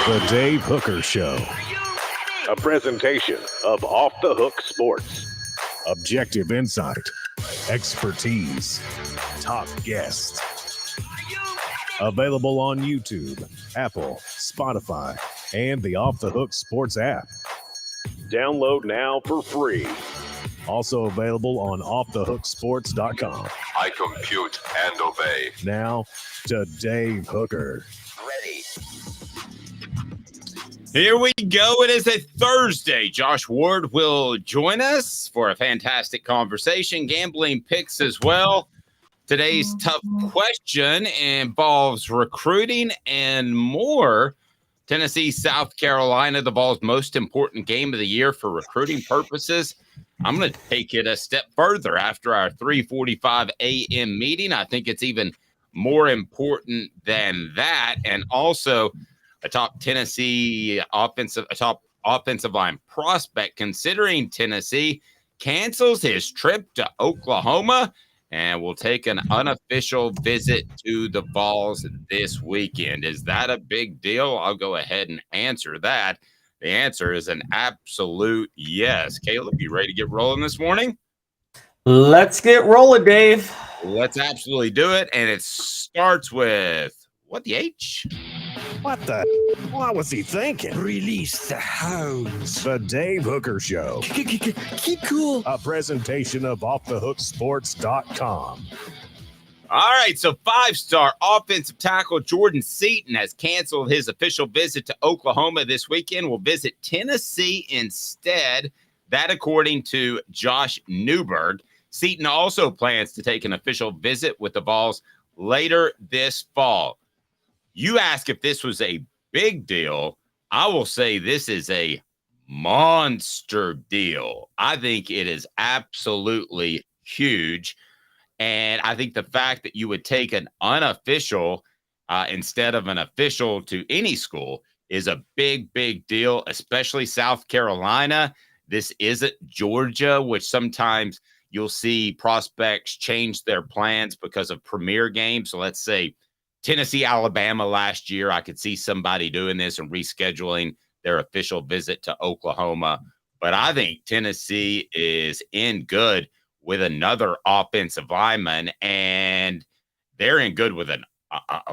The Dave Hooker Show. A presentation of Off the Hook Sports. Objective insight, expertise, top guests. Available on YouTube, Apple, Spotify, and the Off the Hook Sports app. Download now for free. Also available on offthehooksports.com. I compute and obey. Now to Dave Hooker. Ready. Here we go. It is a Thursday. Josh Ward will join us for a fantastic conversation. Gambling picks as well. Today's tough question involves recruiting and more. Tennessee, South Carolina, the Vols' most important game of the year for recruiting purposes. I'm going to take it a step further after our 3:45 a.m. meeting. I think it's even more important than that. And also a top offensive line prospect, considering Tennessee cancels his trip to Oklahoma and will take an unofficial visit to the Vols this weekend. Is that a big deal? I'll go ahead and answer that. The answer is an absolute yes. Caleb, you ready to get rolling this morning? Let's get rolling, Dave. Let's absolutely do it. And it starts with what the H? What the? What was he thinking? Release the hounds. The Dave Hooker Show. Keep cool. A presentation of offthehooksports.com. All right, so five-star offensive tackle Jordan Seaton has canceled his official visit to Oklahoma this weekend. Will visit Tennessee instead. That according to Josh Newberg. Seaton also plans to take an official visit with the Vols later this fall. You ask if this was a big deal. I will say this is a monster deal. I think it is absolutely huge. And I think the fact that you would take an unofficial instead of an official to any school is a big, big deal, especially South Carolina. This isn't Georgia, which sometimes you'll see prospects change their plans because of premier games. So let's say Tennessee, Alabama last year, I could see somebody doing this and rescheduling their official visit to Oklahoma. But I think Tennessee is in good with another offensive lineman, and they're in good with a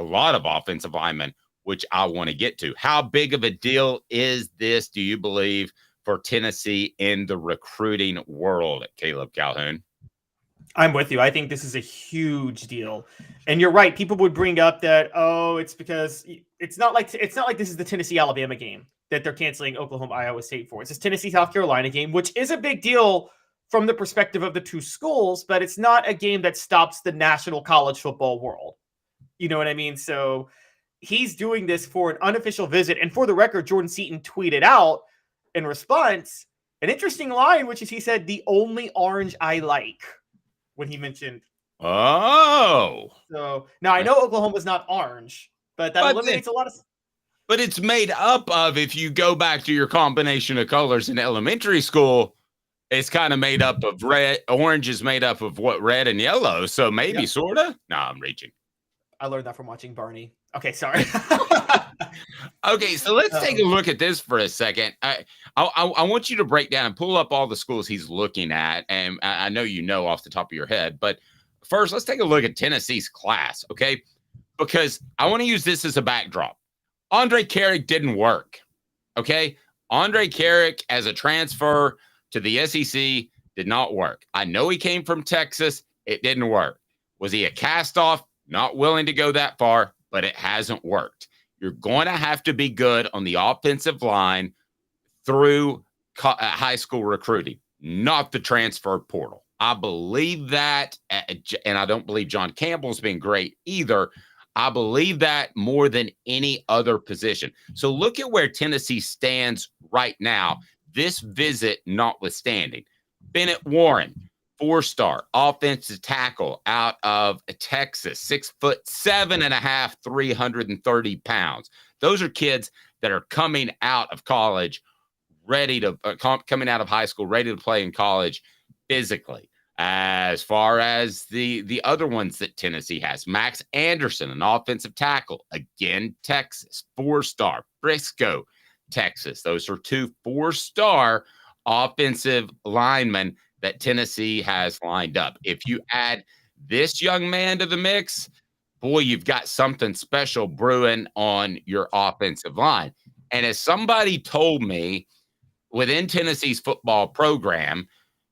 lot of offensive linemen, which I want to get to. How big of a deal is this, do you believe, for Tennessee in the recruiting world, Caleb Calhoun? I'm with you. I think this is a huge deal. And you're right. People would bring up that, it's because it's not like this is the Tennessee-Alabama game that they're canceling Oklahoma-Iowa State for. It's this Tennessee-South Carolina game, which is a big deal from the perspective of the two schools, but it's not a game that stops the national college football world. You know what I mean? So he's doing this for an unofficial visit. And for the record, Jordan Seaton tweeted out in response an interesting line, which is he said, "The only orange I like," when he mentioned. Oh. So now I know Oklahoma's not orange, but that eliminates a lot of. But it's made up of, if you go back to your combination of colors in elementary school, it's kind of made up of red. Orange is made up of what? Red and yellow. So maybe sort of. No, I'm reaching. I learned that from watching Barney. Okay, sorry. Okay, so let's take a look at this for a second. I want you to break down and pull up all the schools he's looking at. And I know you know off the top of your head. But first, let's take a look at Tennessee's class, okay? Because I want to use this as a backdrop. Andre Carrick didn't work, okay? Andre Carrick as a transfer to the SEC did not work. I know he came from Texas. It didn't work. Was he a cast-off? Not willing to go that far, but it hasn't worked. You're going to have to be good on the offensive line through high school recruiting, not the transfer portal. I believe that, and I don't believe John Campbell's been great either. I believe that more than any other position. So look at where Tennessee stands right now, this visit notwithstanding. Bennett Warren, 4-star offensive tackle out of Texas, 6'7.5", 330 pounds. Those are kids that are coming out of college, coming out of high school, ready to play in college physically. As far as the other ones that Tennessee has, Max Anderson, an offensive tackle, again, Texas, 4-star, Frisco, Texas. Those are 2 4-star offensive linemen that Tennessee has lined up. If you add this young man to the mix, boy, you've got something special brewing on your offensive line. And as somebody told me, within Tennessee's football program,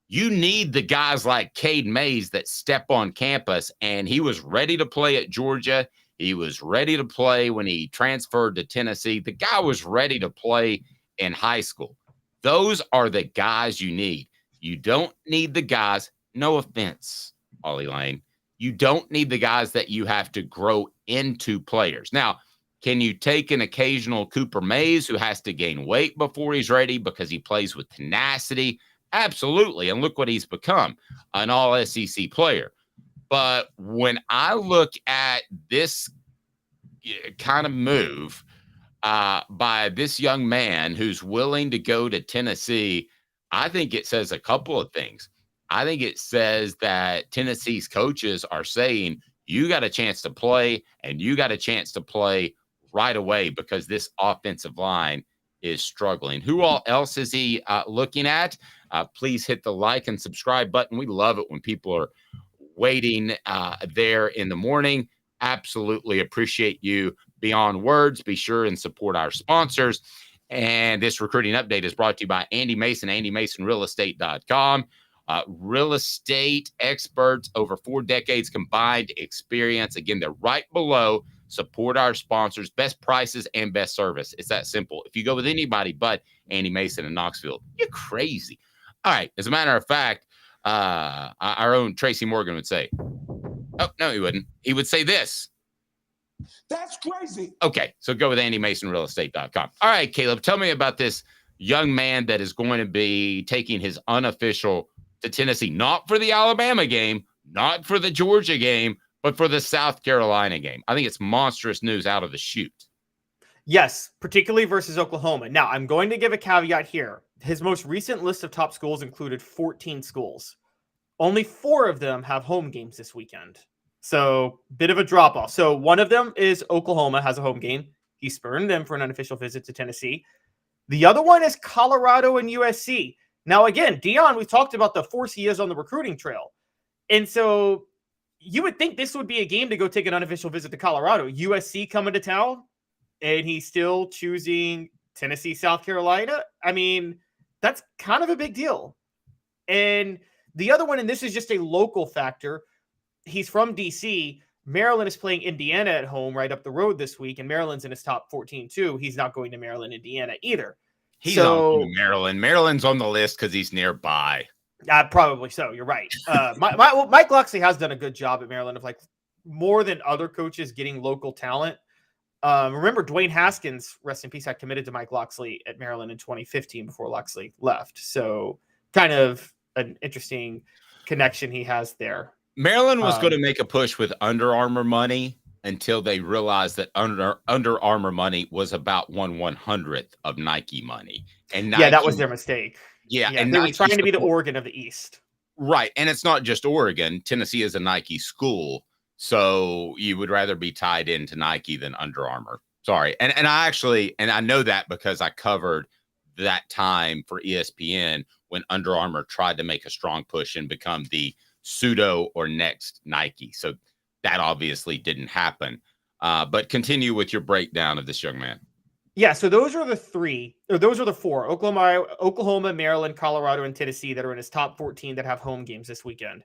you need the guys like Cade Mays that step on campus, and he was ready to play at Georgia. He was ready to play when he transferred to Tennessee. The guy was ready to play in high school. Those are the guys you need. You don't need the guys, no offense, Ollie Lane. You don't need the guys that you have to grow into players. Now, can you take an occasional Cooper Mays who has to gain weight before he's ready because he plays with tenacity? Absolutely. And look what he's become, an all SEC player. But when I look at this kind of move by this young man who's willing to go to Tennessee, I think it says a couple of things. I think it says that Tennessee's coaches are saying, you got a chance to play, and you got a chance to play right away because this offensive line is struggling. Who all else is he looking at? Please hit the like and subscribe button. We love it when people are waiting there in the morning. Absolutely appreciate you beyond words. Be sure and support our sponsors. And this recruiting update is brought to you by Andy Mason, AndyMasonRealEstate.com. Real estate experts, over 4 decades combined experience. Again, they're right below. Support our sponsors, best prices and best service. It's that simple. If you go with anybody but Andy Mason in Knoxville, you're crazy. All right. As a matter of fact, our own Tracy Morgan would say, oh, no, he wouldn't. He would say this. That's crazy. Okay. So go with AndyMasonRealEstate.com. All right, Caleb, tell me about this young man that is going to be taking his unofficial to Tennessee, not for the Alabama game, not for the Georgia game, but for the South Carolina game. I think it's monstrous news out of the chute. Yes, particularly versus Oklahoma. Now, I'm going to give a caveat here. His most recent list of top schools included 14 schools. Only 4 of them have home games this weekend. So, bit of a drop-off. So, one of them is Oklahoma has a home game. He spurned them for an unofficial visit to Tennessee. The other one is Colorado and USC. Now, again, Dion, we've talked about the force he is on the recruiting trail. And so you would think this would be a game to go take an unofficial visit to Colorado. USC coming to town, and he's still choosing Tennessee, South Carolina. I mean, that's kind of a big deal. And the other one, and this is just a local factor, he's from D.C., Maryland is playing Indiana at home right up the road this week, and Maryland's in his top 14 too. He's not going to Maryland, Indiana either. He's on Maryland. Maryland's on the list because he's nearby. Probably so. You're right. Mike Locksley has done a good job at Maryland of like more than other coaches getting local talent. Remember Dwayne Haskins, rest in peace, had committed to Mike Locksley at Maryland in 2015 before Locksley left. So kind of an interesting connection he has there. Maryland was going to make a push with Under Armour money until they realized that Under Armour money was about 1/100th of Nike money. And Nike, that was their mistake. Yeah, and they were trying to be the Oregon of the East. Right, and it's not just Oregon. Tennessee is a Nike school, so you would rather be tied into Nike than Under Armour. Sorry, and I know that because I covered that time for ESPN when Under Armour tried to make a strong push and become the pseudo or next Nike. So that obviously didn't happen. But continue with your breakdown of this young man. Yeah, so those are the 4. Oklahoma, Maryland, Colorado, and Tennessee that are in his top 14 that have home games this weekend.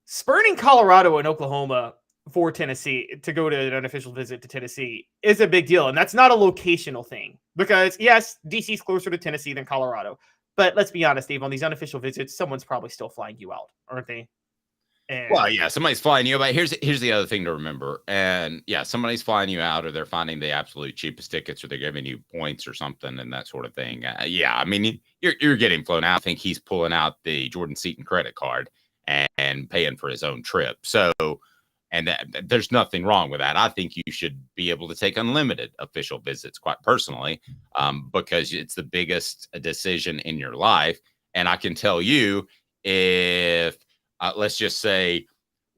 Spurning Colorado and Oklahoma for Tennessee to go to an unofficial visit to Tennessee is a big deal. And that's not a locational thing because, yes, DC's closer to Tennessee than Colorado. But let's be honest, Dave, on these unofficial visits, someone's probably still flying you out, aren't they? Well, yeah, somebody's flying you out. But here's the other thing to remember. And yeah, somebody's flying you out, or they're finding the absolute cheapest tickets, or they're giving you points or something and that sort of thing. Yeah, I mean, you're getting flown out. I think he's pulling out the Jordan Seaton credit card and paying for his own trip. So, and there's nothing wrong with that. I think you should be able to take unlimited official visits, quite personally, because it's the biggest decision in your life. And I can tell you, if let's just say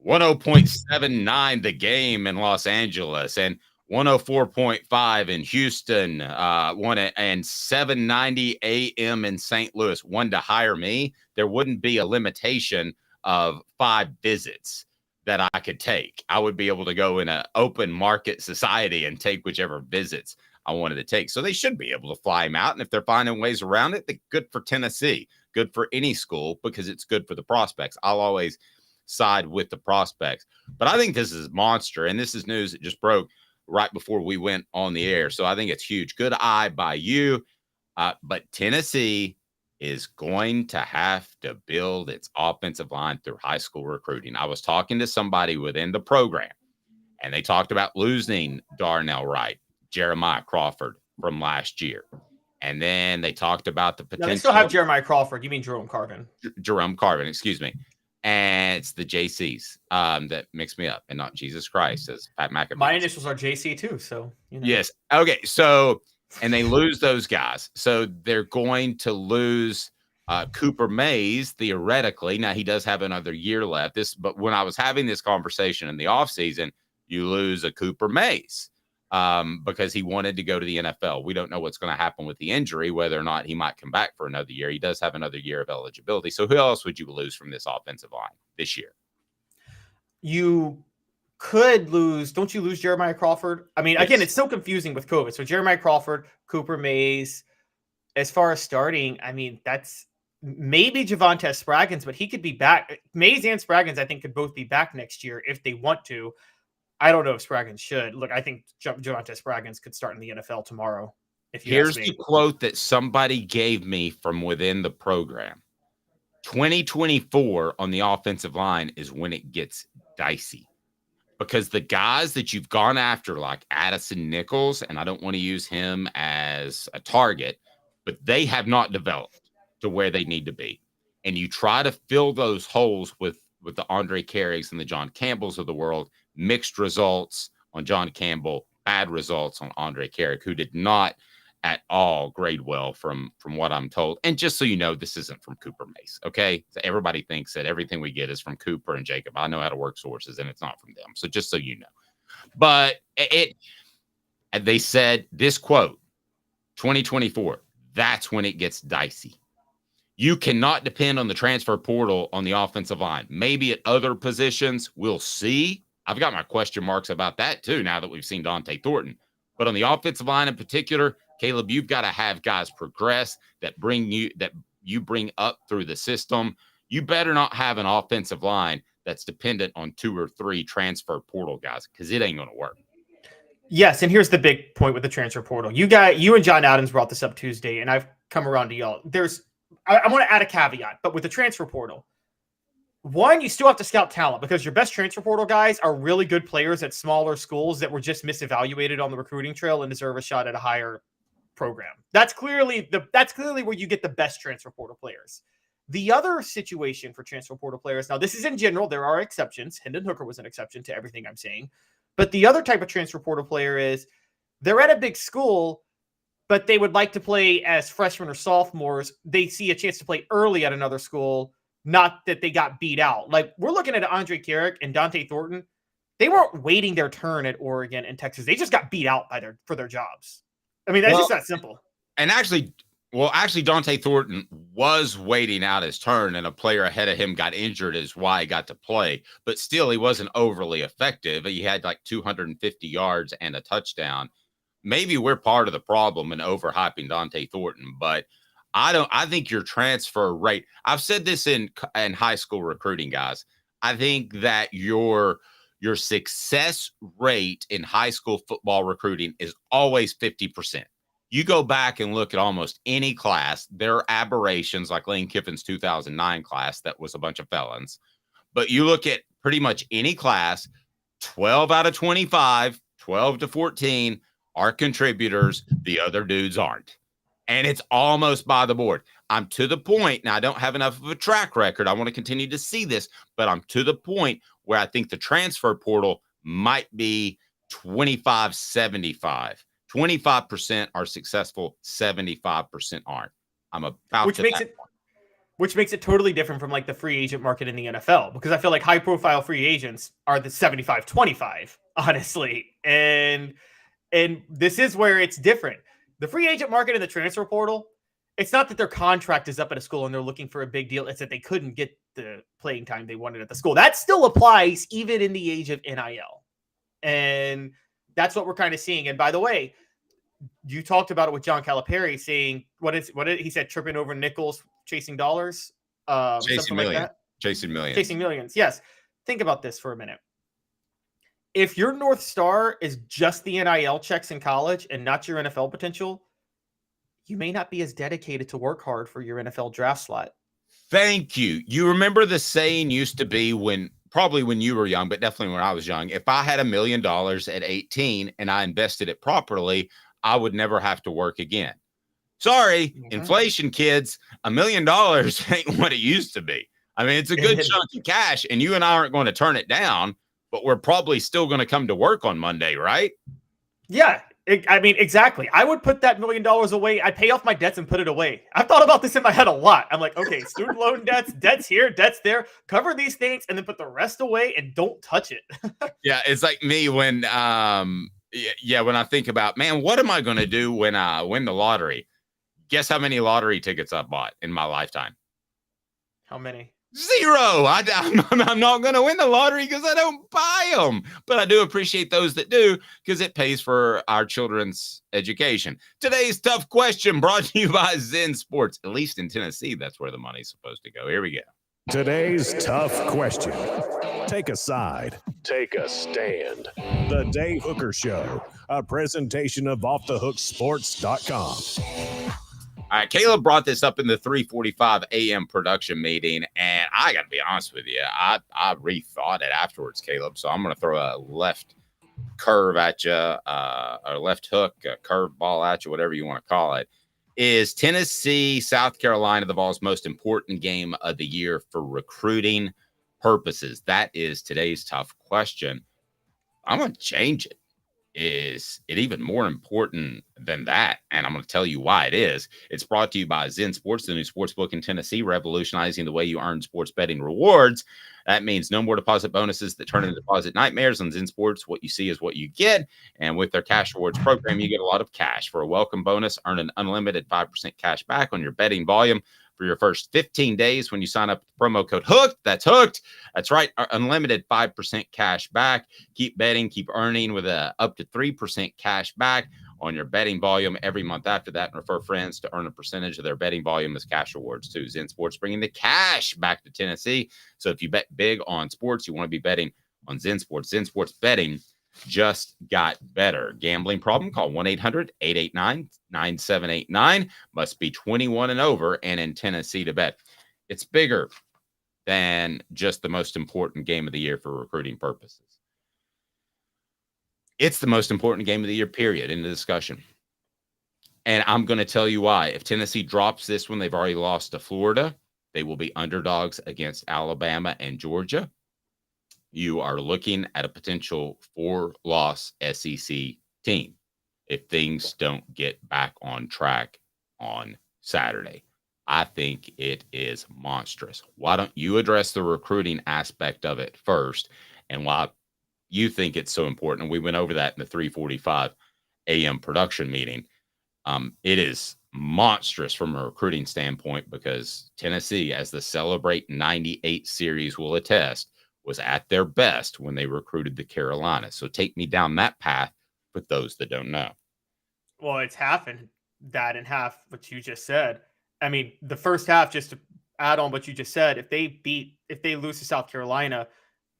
10.79 the game in Los Angeles, and 104.5 in Houston, and 790 AM in St. Louis wanted to hire me, there wouldn't be a limitation of 5 visits that I could take. I would be able to go in an open market society and take whichever visits I wanted to take. So they should be able to fly him out. And if they're finding ways around it, then good for Tennessee, good for any school, because it's good for the prospects. I'll always side with the prospects. But I think this is monster. And this is news that just broke right before we went on the air. So I think it's huge. Good eye by you. But Tennessee is going to have to build its offensive line through high school recruiting. I was talking to somebody within the program, and they talked about losing Darnell Wright, Jeremiah Crawford from last year. And then they talked about the potential. No, they still have Jeremiah Crawford. You mean Jerome Carvin? Jerome Carvin, excuse me. And it's the JCs that mix me up, and not Jesus Christ, as Pat McAfee. My initials are JC too, so you know. Yes. Okay. So, and they lose those guys, so they're going to lose Cooper Mays theoretically. Now he does have another year left. But when I was having this conversation in the offseason, you lose a Cooper Mays because he wanted to go to the NFL. We don't know what's going to happen with the injury, whether or not he might come back for another year. He does have another year of eligibility. So who else would you lose from this offensive line this year? You could lose. Don't you lose Jeremiah Crawford? I mean, again, it's so confusing with COVID. So Jeremiah Crawford, Cooper Mays. As far as starting, I mean, that's maybe Javonte Spraggins, but he could be back. Mays and Spraggins, I think, could both be back next year if they want to. I don't know if Spraggins should. Look, I think Javonte Spraggins could start in the NFL tomorrow. Here's the quote that somebody gave me from within the program. 2024 on the offensive line is when it gets dicey, because the guys that you've gone after, like Addison Nichols, and I don't want to use him as a target, but they have not developed to where they need to be. And you try to fill those holes with the Andre Carriggs and the John Campbells of the world. Mixed results on John Campbell, bad results on Andre Carrick, who did not at all grade well from what I'm told. And just so you know, this isn't from Cooper Mace, okay? So everybody thinks that everything we get is from Cooper and Jacob. I know how to work sources, and it's not from them. So just so you know. But they said this quote, 2024, that's when it gets dicey. You cannot depend on the transfer portal on the offensive line. Maybe at other positions, we'll see. I've got my question marks about that too, now that we've seen Dante Thornton. But on the offensive line in particular, Caleb, you've got to have guys progress that you bring up through the system. You better not have an offensive line that's dependent on 2 or 3 transfer portal guys, because it ain't going to work. Yes, and here's the big point with the transfer portal. You and John Adams brought this up Tuesday, and I've come around to y'all. I want to add a caveat, but with the transfer portal, one, you still have to scout talent, because your best transfer portal guys are really good players at smaller schools that were just misevaluated on the recruiting trail and deserve a shot at a higher program. That's clearly where you get the best transfer portal players. The other situation for transfer portal players, now this is in general, there are exceptions. Hendon Hooker was an exception to everything I'm saying. But the other type of transfer portal player is they're at a big school, but they would like to play as freshmen or sophomores. They see a chance to play early at another school, not that they got beat out. Like, we're looking at Andre Carrick and Dante Thornton. They weren't waiting their turn at Oregon and Texas. They just got beat out for their jobs. I mean, that's just that simple. And actually, Dante Thornton was waiting out his turn, and a player ahead of him got injured, is why he got to play. But still, he wasn't overly effective. He had like 250 yards and a touchdown. Maybe we're part of the problem in overhyping Dante Thornton, but I think your transfer rate, I've said this in high school recruiting, guys. I think that your success rate in high school football recruiting is always 50%. You go back and look at almost any class, there are aberrations like Lane Kiffin's 2009 class that was a bunch of felons. But you look at pretty much any class, 12 out of 25, 12 to 14 are contributors. The other dudes aren't. And it's almost by the board. I'm to the point, now I don't have enough of a track record. I want to continue to see this, but I'm to the point where I think the transfer portal might be 25-75. 25% are successful, 75% aren't. I'm about which makes it totally different from like the free agent market in the NFL, because I feel like high profile free agents are the 75-25, honestly. And And this is where it's different. The free agent market and the transfer portal, it's not that their contract is up at a school and they're looking for a big deal. It's that they couldn't get the playing time they wanted at the school. That still applies even in the age of NIL. And that's what we're kind of seeing. And by the way, you talked about it with John Calipari saying, what did he said, tripping over nickels, chasing dollars? Chasing millions. Like Chasing millions. Chasing millions. Yes. Think about this for a minute. If your North Star is just the NIL checks in college and not your NFL potential, you may not be as dedicated to work hard for your NFL draft slot. Thank you. You remember the saying used to be probably when you were young, but definitely when I was young, if I had $1 million at 18 and I invested it properly, I would never have to work again. Sorry, inflation, kids, $1 million ain't what it used to be. I mean, it's a good chunk of cash, and you and I aren't going to turn it down, but we're probably still going to come to work on Monday, right? Yeah, exactly. I would put that $1 million away. I'd pay off my debts and put it away. I've thought about this in my head a lot. I'm like, okay, student loan debts here, debts there, cover these things, and then put the rest away and don't touch it. Yeah, it's like me when, when I think about, man, what am I going to do when I win the lottery? Guess how many lottery tickets I've bought in my lifetime? How many? 0. I'm not going to win the lottery because I don't buy them, but I do appreciate those that do because it pays for our children's education. Today's tough question brought to you by Zen Sports. At least in Tennessee, that's where the money's supposed to go. Here we go. Today's tough question. Take a side. Take a stand. The Dave Hooker Show, a presentation of offthehooksports.com. All right, Caleb brought this up in the 3:45 a.m. production meeting, and I got to be honest with you, I rethought it afterwards, Caleb. So I'm going to throw a left curve at you, or left hook, a curve ball at you, whatever you want to call it. Is Tennessee, South Carolina, the Vols' most important game of the year for recruiting purposes? That is today's tough question. I'm going to change it. Is it even more important than that? And I'm going to tell you why it is. It's brought to you by Zen Sports, the new sports book in Tennessee, revolutionizing the way you earn sports betting rewards. That means no more deposit bonuses that turn into deposit nightmares. On Zen Sports, what you see is what you get. And with their cash rewards program, you get a lot of cash. For a welcome bonus, earn an unlimited 5% cash back on your betting volume for your first 15 days when you sign up with the promo code HOOKED. That's HOOKED. That's right. Unlimited 5% cash back. Keep betting, keep earning with up to 3% cash back on your betting volume every month after that, and refer friends to earn a percentage of their betting volume as cash rewards too. Zen Sports bringing the cash back to Tennessee. So if you bet big on sports, you want to be betting on Zen Sports. Zen Sports betting just got better. Gambling problem? Call 1-800-889-9789. Must be 21 and over and in Tennessee to bet. It's bigger than just the most important game of the year for recruiting purposes. It's the most important game of the year, period, in the discussion. And I'm going to tell you why. If Tennessee drops this one, they've already lost to Florida. They will be underdogs against Alabama and Georgia. You are looking at a potential 4-loss SEC team if things don't get back on track on Saturday. I think it is monstrous. Why don't you address the recruiting aspect of it first and why you think it's so important? We went over that in the 3:45 a.m. production meeting. It is monstrous from a recruiting standpoint because Tennessee, as the Celebrate 98 series will attest, was at their best when they recruited the Carolinas. So take me down that path for those that don't know. Well, it's half and that and half what you just said. I mean, the first half, just to add on what you just said, if they lose to South Carolina,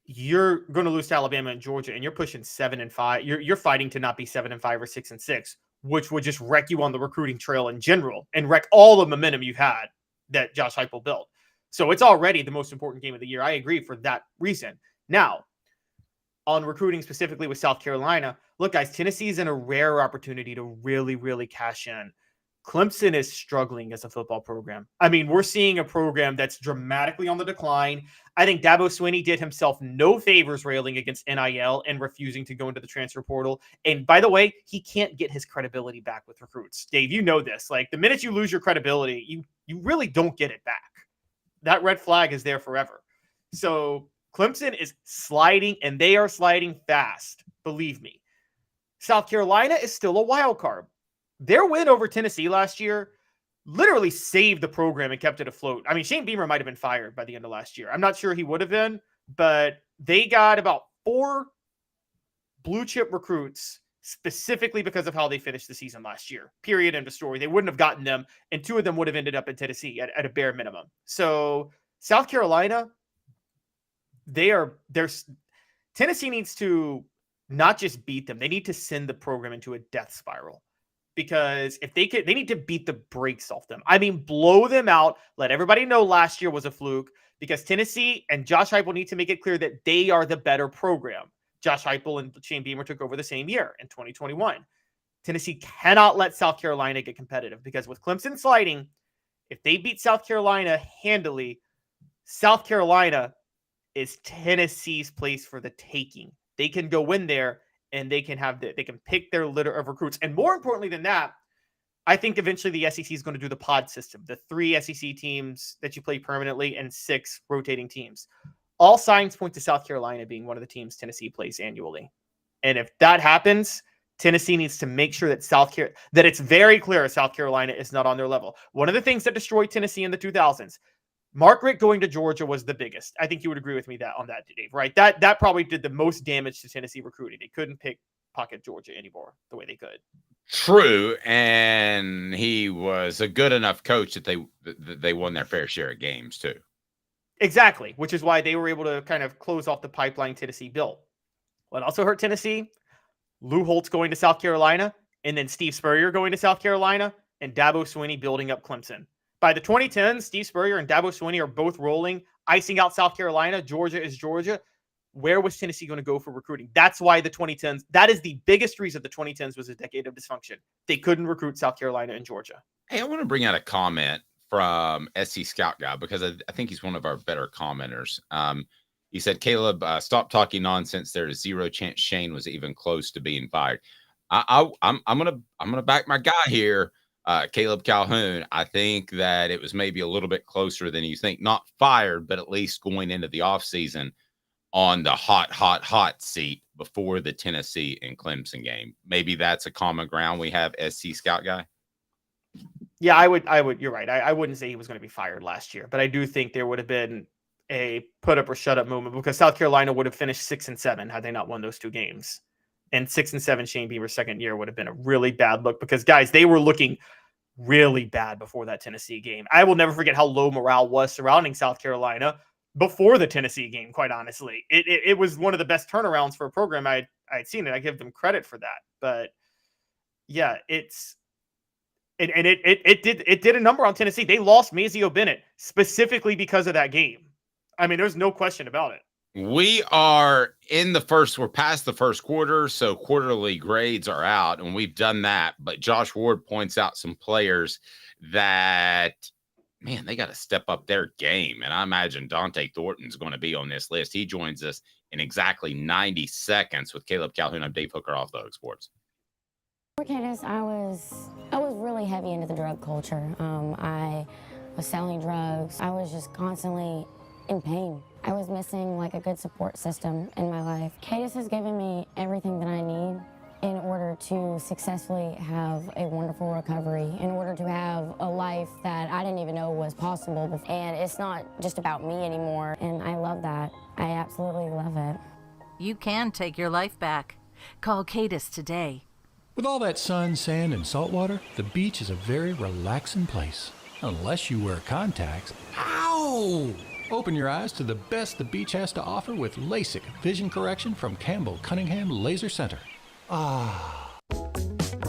you're going to lose to Alabama and Georgia, and you're pushing 7-5. You're fighting to not be 7-5 or 6-6, which would just wreck you on the recruiting trail in general and wreck all the momentum you've had that Josh Heupel built. So it's already the most important game of the year. I agree for that reason. Now, on recruiting specifically with South Carolina, look, guys, Tennessee is in a rare opportunity to really, really cash in. Clemson is struggling as a football program. I mean, we're seeing a program that's dramatically on the decline. I think Dabo Swinney did himself no favors railing against NIL and refusing to go into the transfer portal. And by the way, he can't get his credibility back with recruits. Dave, you know this. Like, the minute you lose your credibility, you really don't get it back. That red flag is there forever. So Clemson is sliding, and they are sliding fast. Believe me. South Carolina is still a wild card. Their win over Tennessee last year literally saved the program and kept it afloat. I mean, Shane Beamer might have been fired by the end of last year. I'm not sure he would have been, but they got about 4 blue chip recruits specifically because of how they finished the season last year. Period. End of story. They wouldn't have gotten them, and 2 of them would have ended up in Tennessee at a bare minimum. So South Carolina, Tennessee needs to not just beat them. They need to send the program into a death spiral, because if they need to beat the brakes off them. I mean, blow them out. Let everybody know last year was a fluke, because Tennessee and Josh Heupel need to make it clear that they are the better program. Josh Heupel and Shane Beamer took over the same year in 2021. Tennessee cannot let South Carolina get competitive, because with Clemson sliding, if they beat South Carolina handily, South Carolina is Tennessee's place for the taking. They can go in there and they can pick their litter of recruits. And more importantly than that, I think eventually the SEC is going to do the pod system, the 3 SEC teams that you play permanently and 6 rotating teams. All signs point to South Carolina being one of the teams Tennessee plays annually. And if that happens, Tennessee needs to make sure that that it's very clear South Carolina is not on their level. One of the things that destroyed Tennessee in the 2000s, Mark Richt going to Georgia was the biggest. I think you would agree with me on that, Dave, right? That probably did the most damage to Tennessee recruiting. They couldn't pick pocket Georgia anymore the way they could. True, and he was a good enough coach that they won their fair share of games too. Exactly, which is why they were able to kind of close off the pipeline Tennessee built. What also hurt Tennessee? Lou Holtz going to South Carolina, and then Steve Spurrier going to South Carolina, and Dabo Swinney building up Clemson. By the 2010s, Steve Spurrier and Dabo Swinney are both rolling, icing out South Carolina. Georgia is Georgia. Where was Tennessee going to go for recruiting? That's why the 2010s, that is the biggest reason the 2010s was a decade of dysfunction. They couldn't recruit South Carolina and Georgia. Hey, I want to bring out a comment from SC Scout Guy, because I think he's one of our better commenters. He said, Caleb, stop talking nonsense. There is zero chance Shane was even close to being fired. I'm gonna back my guy here, Caleb Calhoun. I think that it was maybe a little bit closer than you think. Not fired, but at least going into the offseason on the hot seat before the Tennessee and Clemson game. Maybe that's a common ground we have, SC Scout Guy. Yeah, I would. You're right. I wouldn't say he was going to be fired last year, but I do think there would have been a put up or shut up movement, because South Carolina would have finished 6-7 had they not won those 2 games. And 6-7 Shane Beamer's second year would have been a really bad look, because guys, they were looking really bad before that Tennessee game. I will never forget how low morale was surrounding South Carolina before the Tennessee game. Quite honestly, it was one of the best turnarounds for a program I'd seen, and I give them credit for that. But yeah, it did a number on Tennessee. They lost Mazio Bennett specifically because of that game. I mean, there's no question about it. We are we're past the first quarter, so quarterly grades are out, and we've done that. But Josh Ward points out some players that, man, they got to step up their game. And I imagine Dante Thornton's going to be on this list. He joins us in exactly 90 seconds with Caleb Calhoun. I'm Dave Hooker, Off the Hook Sports. For Candace, I was really heavy into the drug culture. I was selling drugs. I was just constantly in pain. I was missing like a good support system in my life. Candace has given me everything that I need in order to successfully have a wonderful recovery, in order to have a life that I didn't even know was possible. And it's not just about me anymore. And I love that. I absolutely love it. You can take your life back. Call Cadis today. With all that sun, sand, and salt water, the beach is a very relaxing place. Unless you wear contacts. Ow! Open your eyes to the best the beach has to offer with LASIK vision correction from Campbell Cunningham Laser Center.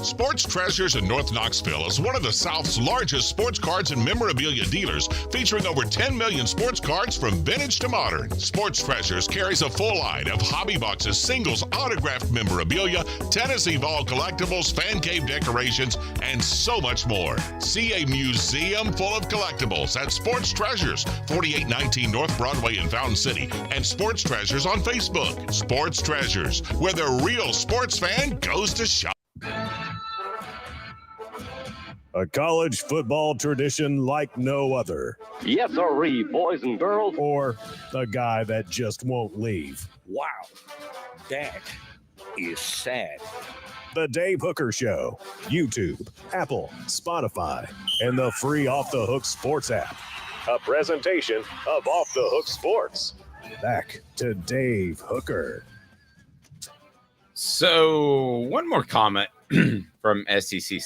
Sports Treasures in North Knoxville is one of the South's largest sports cards and memorabilia dealers, featuring over 10 million sports cards from vintage to modern. Sports Treasures carries a full line of hobby boxes, singles, autographed memorabilia, Tennessee Vol collectibles, fan cave decorations, and so much more. See a museum full of collectibles at Sports Treasures, 4819 North Broadway in Fountain City, and Sports Treasures on Facebook. Sports Treasures, where the real sports fan goes to shop. A college football tradition like no other. Yes, sirree, boys and girls. Or a guy that just won't leave. Wow. Dad, is sad. The Dave Hooker Show, YouTube, Apple, Spotify, and the free Off the Hook Sports app. A presentation of Off the Hook Sports. Back to Dave Hooker. So one more comment from SC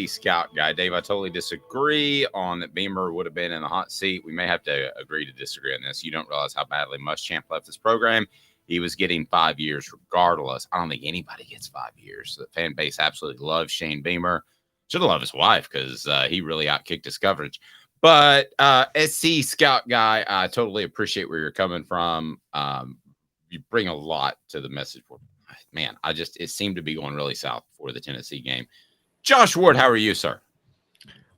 Scout guy. Dave, I totally disagree on that Beamer would have been in the hot seat. We may have to agree to disagree on this. You don't realize how badly Muschamp left this program. He was getting 5 years regardless. I don't think anybody gets 5 years. The fan base absolutely loves Shane Beamer. Should have loved his wife because he really outkicked his coverage. But SC Scout guy, I totally appreciate where you're coming from. You bring a lot to the message board. Man, it seemed to be going really south for the Tennessee game. Josh Ward, how are you, sir?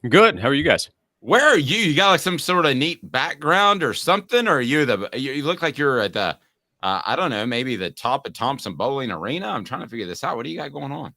I'm good. How are you guys? Where are you? You got like some sort of neat background or something? Or are you you look like you're at the, I don't know, maybe the top of Thompson Bowling Arena? I'm trying to figure this out. What do you got going on?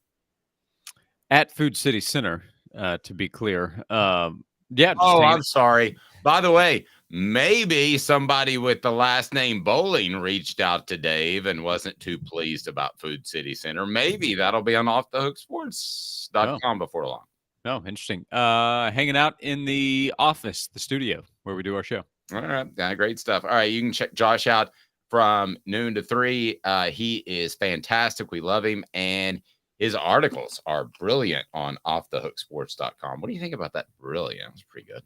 At Food City Center, to be clear. Yeah. I'm sorry. By the way, maybe somebody with the last name Bowling reached out to Dave and wasn't too pleased about Food City Center. Maybe that'll be on offthehooksports.com before long. Oh, interesting. Hanging out in the office, the studio where we do our show. All right. Great stuff. All right. You can check Josh out from noon to 3. He is fantastic. We love him. And his articles are brilliant on offthehooksports.com. What do you think about that? Brilliant. It's pretty good.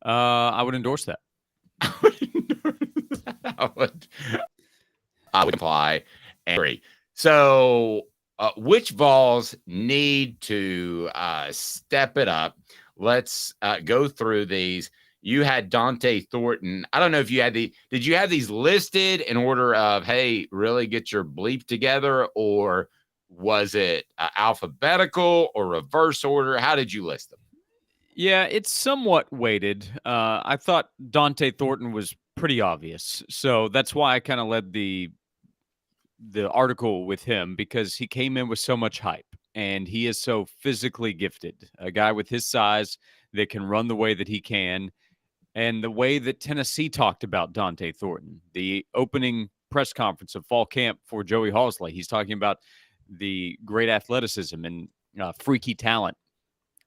I would endorse that. I would apply and agree. So, which Vols need to step it up? Let's go through these. You had Dante Thornton. I don't know if you had did you have these listed in order of, hey, really get your bleep together, or was it alphabetical or reverse order? How did you list them? Yeah, it's somewhat weighted. I thought Dante Thornton was pretty obvious. So that's why I kind of led the article with him, because he came in with so much hype and he is so physically gifted. A guy with his size that can run the way that he can. And the way that Tennessee talked about Dante Thornton, the opening press conference of fall camp for Joey Halsley, he's talking about the great athleticism and freaky talent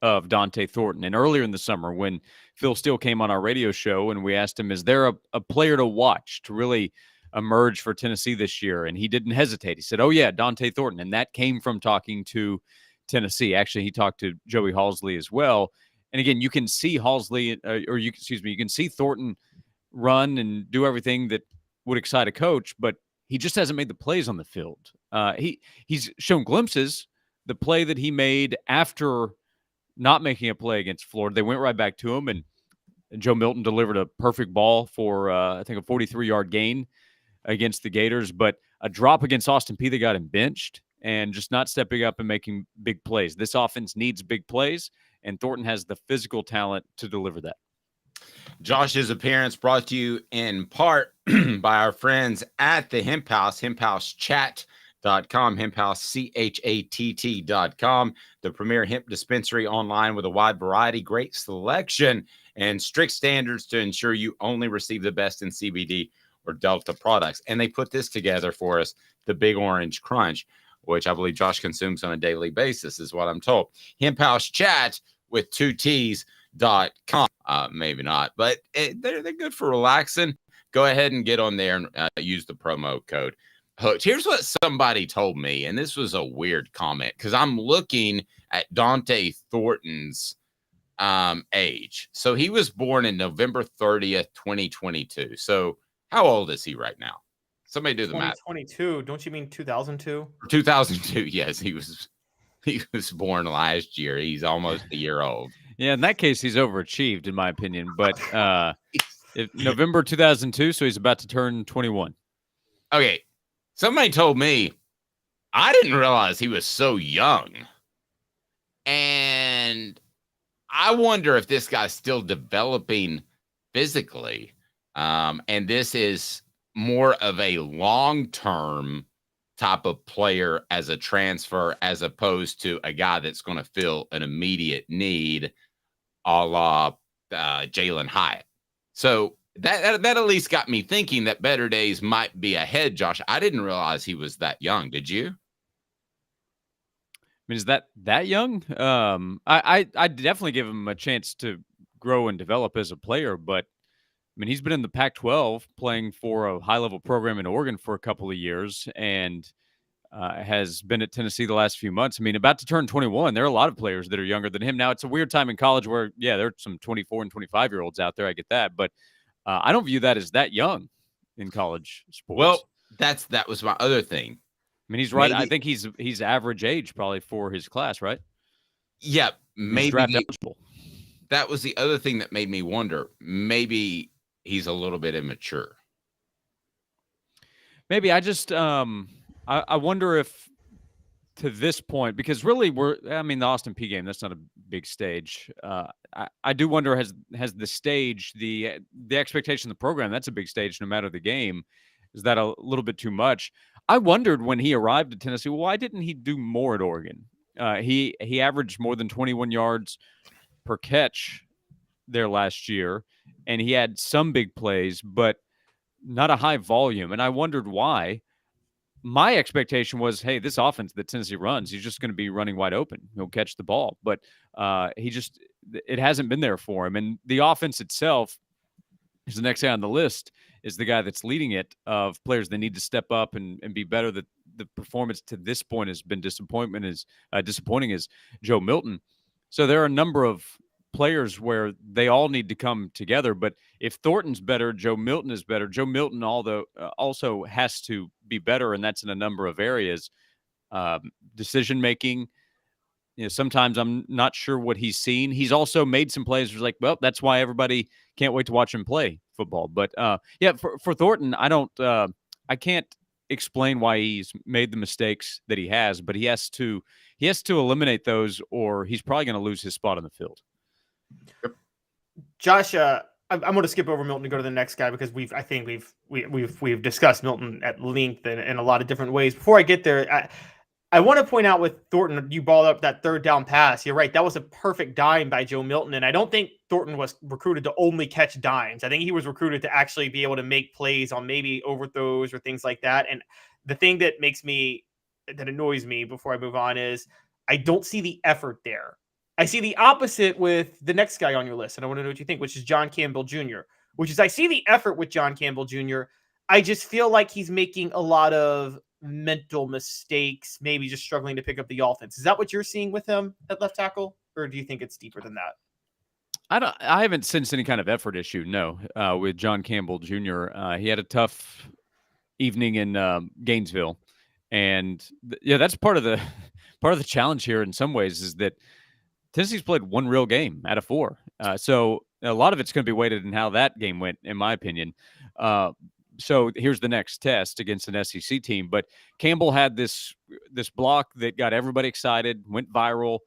of Dante Thornton. And earlier in the summer, when Phil Steele came on our radio show and we asked him, is there a player to watch to really emerge for Tennessee this year? And he didn't hesitate. He said, oh yeah, Dante Thornton. And that came from talking to Tennessee. Actually, he talked to Joey Halsley as well. And again, you can see Halsley, you can see Thornton run and do everything that would excite a coach, but he just hasn't made the plays on the field. He's shown glimpses. The play that he made after not making a play against Florida, they went right back to him, and Joe Milton delivered a perfect ball for, I think, a 43-yard gain against the Gators, but a drop against Austin Peay that got him benched and just not stepping up and making big plays. This offense needs big plays, and Thornton has the physical talent to deliver that. Josh's appearance brought to you in part by our friends at the Hemp House, hemphousechat.com, hemphouse, the premier hemp dispensary online with a wide variety, great selection, and strict standards to ensure you only receive the best in CBD or Delta products. And they put this together for us, the Big Orange Crunch, which I believe Josh consumes on a daily basis, is what I'm told. Hemp House Chat with 2 T's.com. Maybe not, but they're good for relaxing. Go ahead and get on there and use the promo code Hooked. Here's what somebody told me, and this was a weird comment, because I'm looking at Dante Thornton's age. So he was born in November 30th, 2022. So how old is he right now? Somebody do the math. 2022. Don't you mean 2002? 2002. Yes, he was born last year. He's almost a year old. Yeah, in that case, he's overachieved, in my opinion. But November 2002, so he's about to turn 21. Okay. Somebody told me, I didn't realize he was so young. And I wonder if this guy's still developing physically. And this is more of a long-term type of player as a transfer, as opposed to a guy that's going to fill an immediate need a la Jalen Hyatt. So That at least got me thinking that better days might be ahead, Josh. I didn't realize he was that young. Did you? I mean, is that young? I definitely give him a chance to grow and develop as a player, but I mean, he's been in the Pac-12 playing for a high-level program in Oregon for a couple of years, and has been at Tennessee the last few months. I mean, about to turn 21. There are a lot of players that are younger than him. Now, it's a weird time in college where, yeah, there are some 24 and 25-year-olds out there. I get that, but I don't view that as that young in college sports. Well, that was my other thing. I mean, he's right. I think he's average age probably for his class, right? Yeah, maybe draft eligible. That was the other thing that made me wonder. Maybe he's a little bit immature. Maybe I just I wonder if to this point, because really the Austin Peay game, that's not a big stage. I do wonder has the stage, the expectation of the program, that's a big stage no matter the game. Is that a little bit too much? I wondered when he arrived at Tennessee, why didn't he do more at Oregon? He averaged more than 21 yards per catch there last year, and he had some big plays, but not a high volume. And I wondered why. My expectation was, hey, this offense that Tennessee runs, he's just going to be running wide open. He'll catch the ball. But it hasn't been there for him. And the offense itself is the next guy on the list, is the guy that's leading it, of players that need to step up and be better. That the performance to this point has been disappointing is Joe Milton. So there are a number of players where they all need to come together. But if Thornton's better, Joe Milton is better. Joe Milton, although also has to be better, and that's in a number of areas. Decision making. Sometimes I'm not sure what he's seen. He's also made some plays where it's like, well, that's why everybody can't wait to watch him play football. But for Thornton, I can't explain why he's made the mistakes that he has, but he has to eliminate those, or he's probably going to lose his spot on the field. Josh, I'm going to skip over Milton and go to the next guy because we've discussed Milton at length in a lot of different ways. Before I get there, I want to point out with Thornton, you brought up that third down pass. You're right. That was a perfect dime by Joe Milton. And I don't think Thornton was recruited to only catch dimes. I think he was recruited to actually be able to make plays on maybe overthrows or things like that. And the thing that annoys me before I move on is I don't see the effort there. I see the opposite with the next guy on your list. And I want to know what you think, which is John Campbell Jr., which is I see the effort with John Campbell Jr. I just feel like he's making a lot of mental mistakes, maybe just struggling to pick up the offense. Is that what you're seeing with him at left tackle, or do you think it's deeper than that? I haven't sensed any kind of effort issue. No, with John Campbell Jr. He had a tough evening in Gainesville, and that's part of the challenge here. In some ways, is that Tennessee's played one real game out of four, so a lot of it's going to be weighted in how that game went, in my opinion. So here's the next test against an SEC team. But Campbell had this block that got everybody excited, went viral.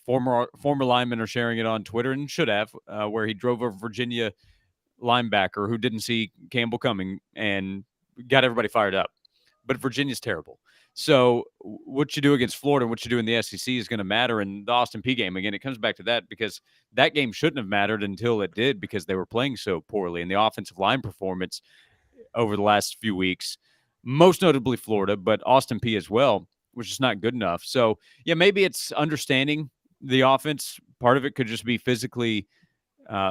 Former linemen are sharing it on Twitter, and should have, where he drove a Virginia linebacker who didn't see Campbell coming and got everybody fired up. But Virginia's terrible. So what you do against Florida and what you do in the SEC is going to matter. In the Austin Peay game, again, it comes back to that, because that game shouldn't have mattered until it did, because they were playing so poorly. And the offensive line performance over the last few weeks, most notably Florida, but Austin Peay as well, was just not good enough. So, yeah, maybe it's understanding the offense. Part of it could just be physically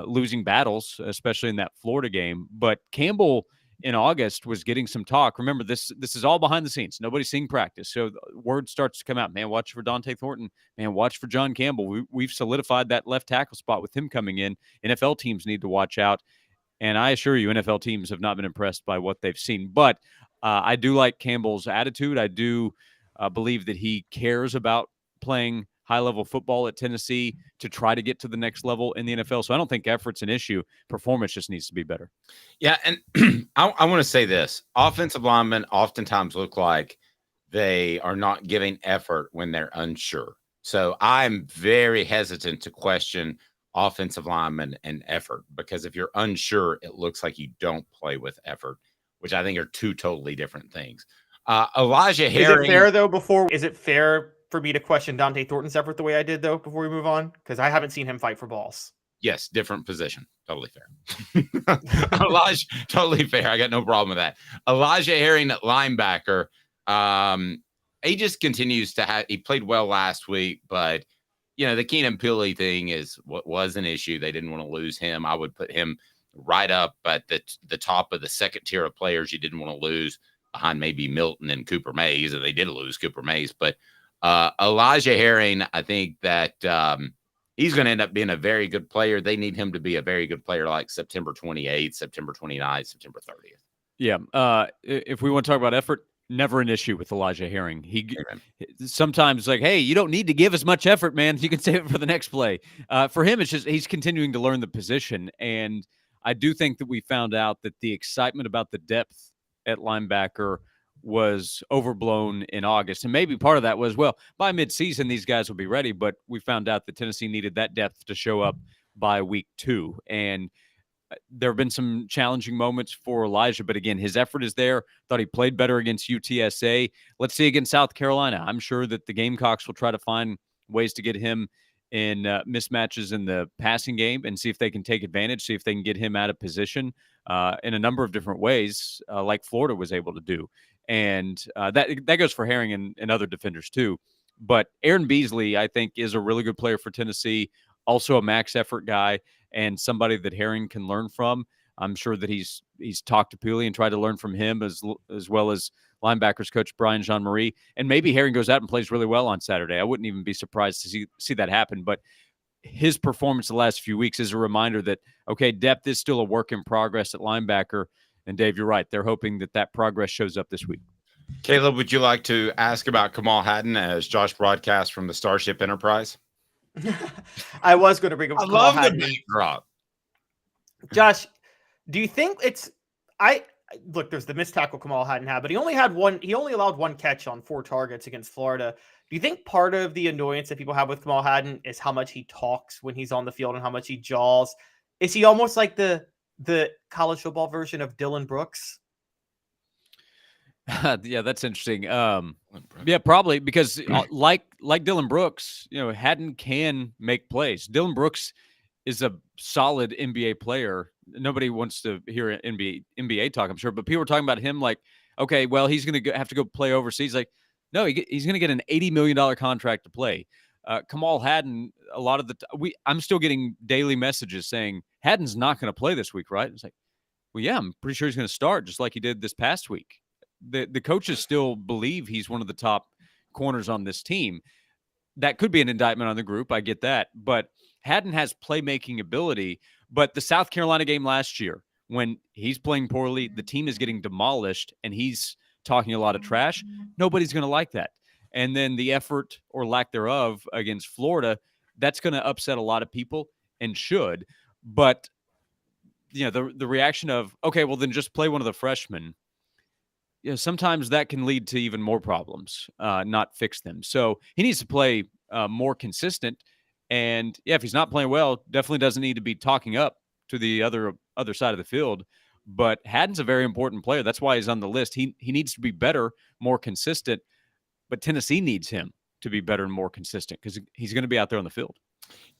losing battles, especially in that Florida game. But Campbell in August was getting some talk. Remember, this is all behind the scenes. Nobody's seeing practice. So word starts to come out, man, watch for Dante Thornton. Man, watch for John Campbell. We've solidified that left tackle spot with him coming in. NFL teams need to watch out. And I assure you, NFL teams have not been impressed by what they've seen. But I do like Campbell's attitude. I do believe that he cares about playing high-level football at Tennessee to try to get to the next level in the NFL. So I don't think effort's an issue. Performance just needs to be better. Yeah, and I want to say this. Offensive linemen oftentimes look like they are not giving effort when they're unsure. So I'm very hesitant to question offensive linemen and effort, because if you're unsure, it looks like you don't play with effort, which I think are two totally different things. Elijah Herring. Is it fair for me to question Dante Thornton's effort the way I did, though, before we move on? Because I haven't seen him fight for balls. Yes, different position. Totally fair. Elijah, totally fair. I got no problem with that. Elijah Herring at linebacker. He just continues to have. He played well last week, but the Keenan Pili thing is what was an issue. They didn't want to lose him. I would put him right up at the top of the second tier of players you didn't want to lose, behind maybe Milton and Cooper Mays. And they did lose Cooper Mays, but Elijah Herring, I think that he's going to end up being a very good player. They need him to be a very good player like September 28th, September 29th, September 30th. Yeah. If we want to talk about effort, never an issue with Elijah Herring. He sometimes like, hey, you don't need to give as much effort, man. You can save it for the next play. For him, it's just he's continuing to learn the position. And I do think that we found out that the excitement about the depth at linebacker was overblown in August. And maybe part of that was, well, by midseason, these guys will be ready. But we found out that Tennessee needed that depth to show up by week 2. And there have been some challenging moments for Elijah, but again, his effort is there. Thought he played better against UTSA. Let's see against South Carolina. I'm sure that the Gamecocks will try to find ways to get him in mismatches in the passing game and see if they can take advantage, see if they can get him out of position in a number of different ways, like Florida was able to do. And that goes for Herring and other defenders too. But Aaron Beasley, I think, is a really good player for Tennessee, also a max effort guy, and somebody that Herring can learn from. I'm sure that he's talked to Pili and tried to learn from him as well as linebackers coach Brian Jean-Marie. And maybe Herring goes out and plays really well on Saturday. I wouldn't even be surprised to see that happen. But his performance the last few weeks is a reminder that, okay, depth is still a work in progress at linebacker. And Dave, you're right. They're hoping that progress shows up this week. Caleb, would you like to ask about Kamal Hadden as Josh broadcast from the Starship Enterprise? I was going to bring up. I love the beat drop. Josh, do you think look, there's the missed tackle Kamal Hadden had, but he only allowed one catch on 4 targets against Florida. Do you think part of the annoyance that people have with Kamal Hadden is how much he talks when he's on the field and how much he jaws? Is he almost like the college football version of Dylan Brooks? Yeah, that's interesting. Yeah, probably because like Dylan Brooks, Hadden can make plays. Dylan Brooks is a solid NBA player. Nobody wants to hear NBA talk, I'm sure, but people are talking about him like, okay, well, he's going to have to go play overseas. Like, no, he's going to get an $80 million contract to play. Kamal Hadden, a lot of I'm still getting daily messages saying Hadden's not going to play this week, right? It's like, well, yeah, I'm pretty sure he's going to start just like he did this past week. The coaches still believe he's one of the top corners on this team. That could be an indictment on the group. I get that. But Hadden has playmaking ability. But the South Carolina game last year, when he's playing poorly, the team is getting demolished, and he's talking a lot of trash. Nobody's going to like that. And then the effort or lack thereof against Florida, that's going to upset a lot of people and should. But, the reaction of, okay, well, then just play one of the freshmen. Sometimes that can lead to even more problems, not fix them. So he needs to play more consistent. And if he's not playing well, definitely doesn't need to be talking up to the other side of the field. But Hadden's a very important player. That's why he's on the list. He needs to be better, more consistent. But Tennessee needs him to be better and more consistent because he's going to be out there on the field.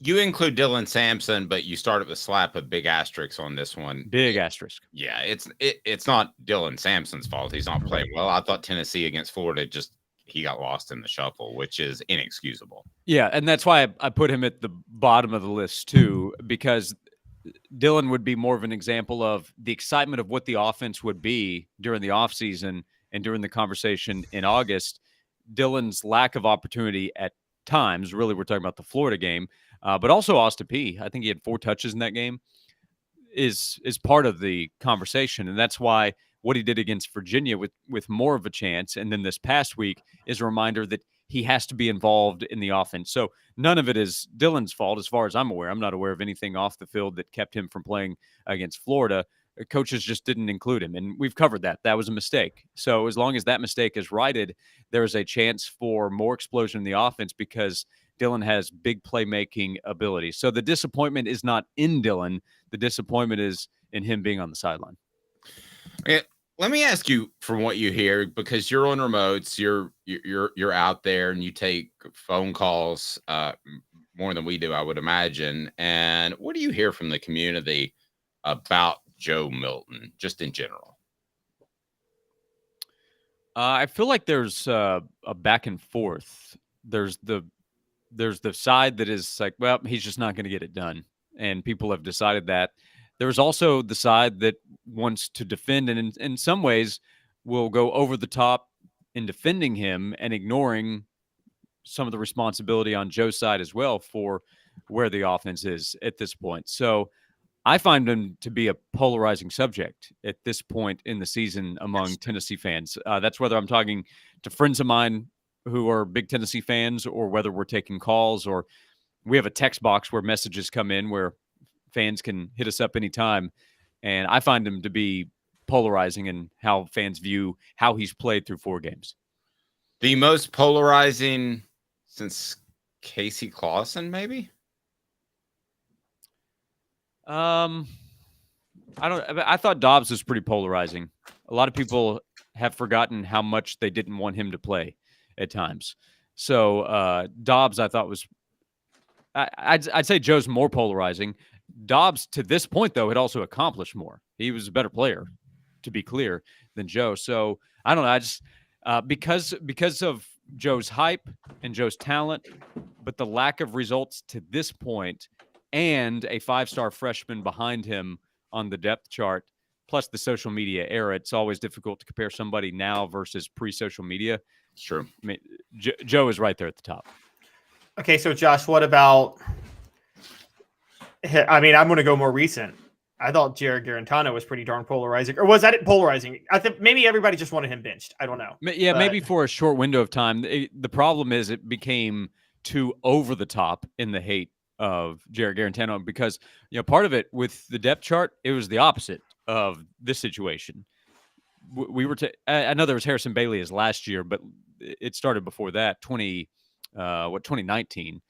You include Dylan Sampson, but you started with slap a big asterisk on this one. Big asterisk. Yeah, it's not Dylan Sampson's fault. He's not playing well. I thought Tennessee against Florida he got lost in the shuffle, which is inexcusable. Yeah, and that's why I put him at the bottom of the list too, because Dylan would be more of an example of the excitement of what the offense would be during the offseason and during the conversation in August. Dylan's lack of opportunity at times, really we're talking about the Florida game, but also Austin Peay. I think he had 4 touches in that game, is part of the conversation. And that's why what he did against Virginia with more of a chance, and then this past week, is a reminder that he has to be involved in the offense. So none of it is Dylan's fault as far as I'm aware. I'm not aware of anything off the field that kept him from playing against Florida. Coaches just didn't include him, and we've covered that. That was a mistake. So as long as that mistake is righted, there is a chance for more explosion in the offense because Dylan has big playmaking ability. So the disappointment is not in Dylan. The disappointment is in him being on the sideline. Let me ask you from what you hear, because you're on remotes, you're out there and you take phone calls more than we do, I would imagine. And what do you hear from the community about Joe Milton, just in general? I feel like there's a back and forth. There's the side that is like, well, he's just not going to get it done, and people have decided that. There's also the side that wants to defend, and in some ways will go over the top in defending him and ignoring some of the responsibility on Joe's side as well for where the offense is at this point. So I find him to be a polarizing subject at this point in the season among Tennessee fans. That's whether I'm talking to friends of mine who are big Tennessee fans, or whether we're taking calls, or we have a text box where messages come in where fans can hit us up anytime. And I find him to be polarizing in how fans view how he's played through 4 games. The most polarizing since Casey Clausen, maybe? I thought Dobbs was pretty polarizing. A lot of people have forgotten how much they didn't want him to play at times. So Dobbs, I thought was, I'd say Joe's more polarizing. Dobbs, to this point, though, had also accomplished more. He was a better player, to be clear, than Joe. So I don't know. I just because of Joe's hype and Joe's talent, but the lack of results to this point, and a 5-star freshman behind him on the depth chart, plus the social media era, it's always difficult to compare somebody now versus pre-social media. Sure. I mean, Joe is right there at the top. Okay, so Josh, what about? I mean, I'm going to go more recent. I thought Jared Garantano was pretty darn polarizing. Or was that it polarizing? I think maybe everybody just wanted him benched. I don't know. Yeah, maybe for a short window of time. The problem is it became too over the top in the hate of Jared Garantano, because part of it with the depth chart, it was the opposite of this situation. We were I know there was Harrison Bailey as last year, but it started before that, 2019,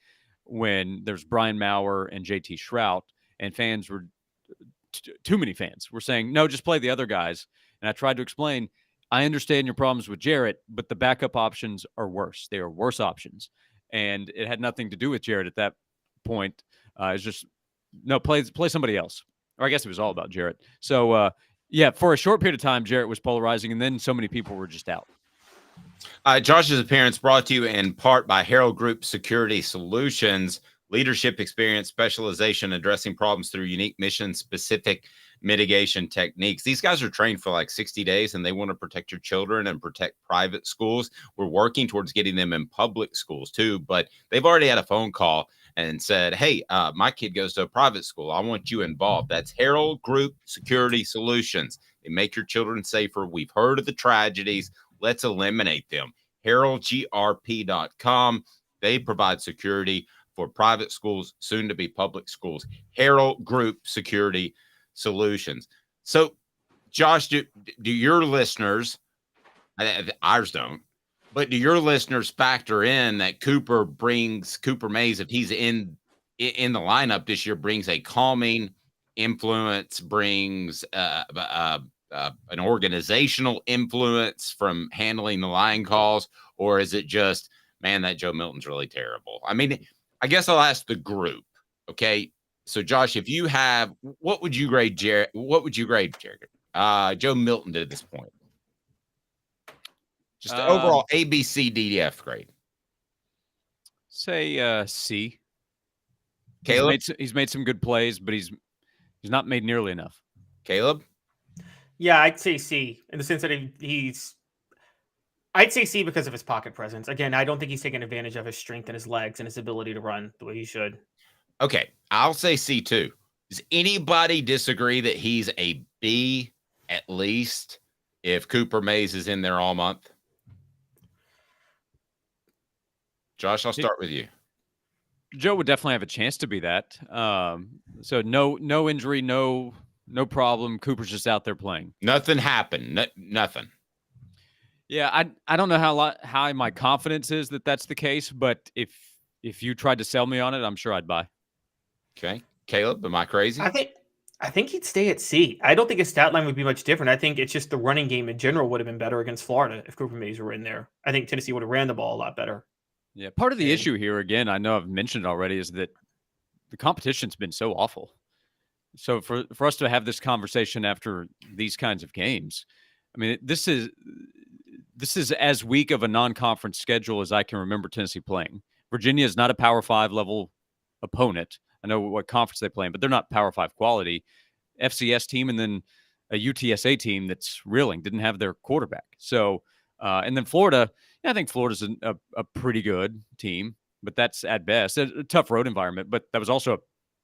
when there's Brian Maurer and JT Shrout, and fans were too many fans were saying, no, just play the other guys. And I tried to explain, I understand your problems with Jarrett, but the backup options are worse. They are worse options. And it had nothing to do with Jarrett at that point. It's just, no, play somebody else. Or I guess it was all about Jarrett. So, yeah, for a short period of time, Jarrett was polarizing, and then so many people were just out. Josh's appearance brought to you in part by Herald Group Security Solutions. Leadership experience, specialization, addressing problems through unique mission-specific mitigation techniques. These guys are trained for like 60 days, and they want to protect your children and protect private schools. We're working towards getting them in public schools too, but they've already had a phone call and said, hey, my kid goes to a private school. I want you involved. That's Herald Group Security Solutions. They make your children safer. We've heard of the tragedies. Let's eliminate them. HeraldGRP.com. They provide security for private schools, soon to be public schools. Herald Group Security Solutions. So, Josh, do your listeners, ours don't, but do your listeners factor in that Cooper Mays, if he's in the lineup this year, brings a calming influence, brings an organizational influence from handling the line calls, or is it just, man, that Joe Milton's really terrible? I mean, I guess I'll ask the group. Okay. So Josh, if you have, what would you grade Jared? What would you grade Jared? Joe Milton to this point? Just overall A, B, C, D, F grade. Say C. Caleb? He's made some good plays, but he's not made nearly enough. Caleb? Yeah, I'd say C in the sense that I'd say C because of his pocket presence. Again, I don't think he's taking advantage of his strength and his legs and his ability to run the way he should. Okay, I'll say C too. Does anybody disagree that he's a B at least if Cooper Mays is in there all month? Josh, I'll start with you. Joe would definitely have a chance to be that. So no injury, no problem. Cooper's just out there playing. Nothing happened. Nothing. Yeah, I don't know how high my confidence is that that's the case, but if you tried to sell me on it, I'm sure I'd buy. Okay, Caleb, am I crazy? I think he'd stay at C. I don't think his stat line would be much different. I think it's just the running game in general would have been better against Florida if Cooper Mays were in there. I think Tennessee would have ran the ball a lot better. Yeah, part of the issue here, again, I know I've mentioned it already, is that the competition's been so awful. So for us to have this conversation after these kinds of games, I mean, this is as weak of a non-conference schedule as I can remember Tennessee playing. Virginia is not a Power 5 level opponent. I know what conference they play in, but they're not Power 5 quality. FCS team and then a UTSA team that's reeling, didn't have their quarterback. So, and then Florida, I think Florida's a pretty good team, but that's at best a tough road environment. But that was also a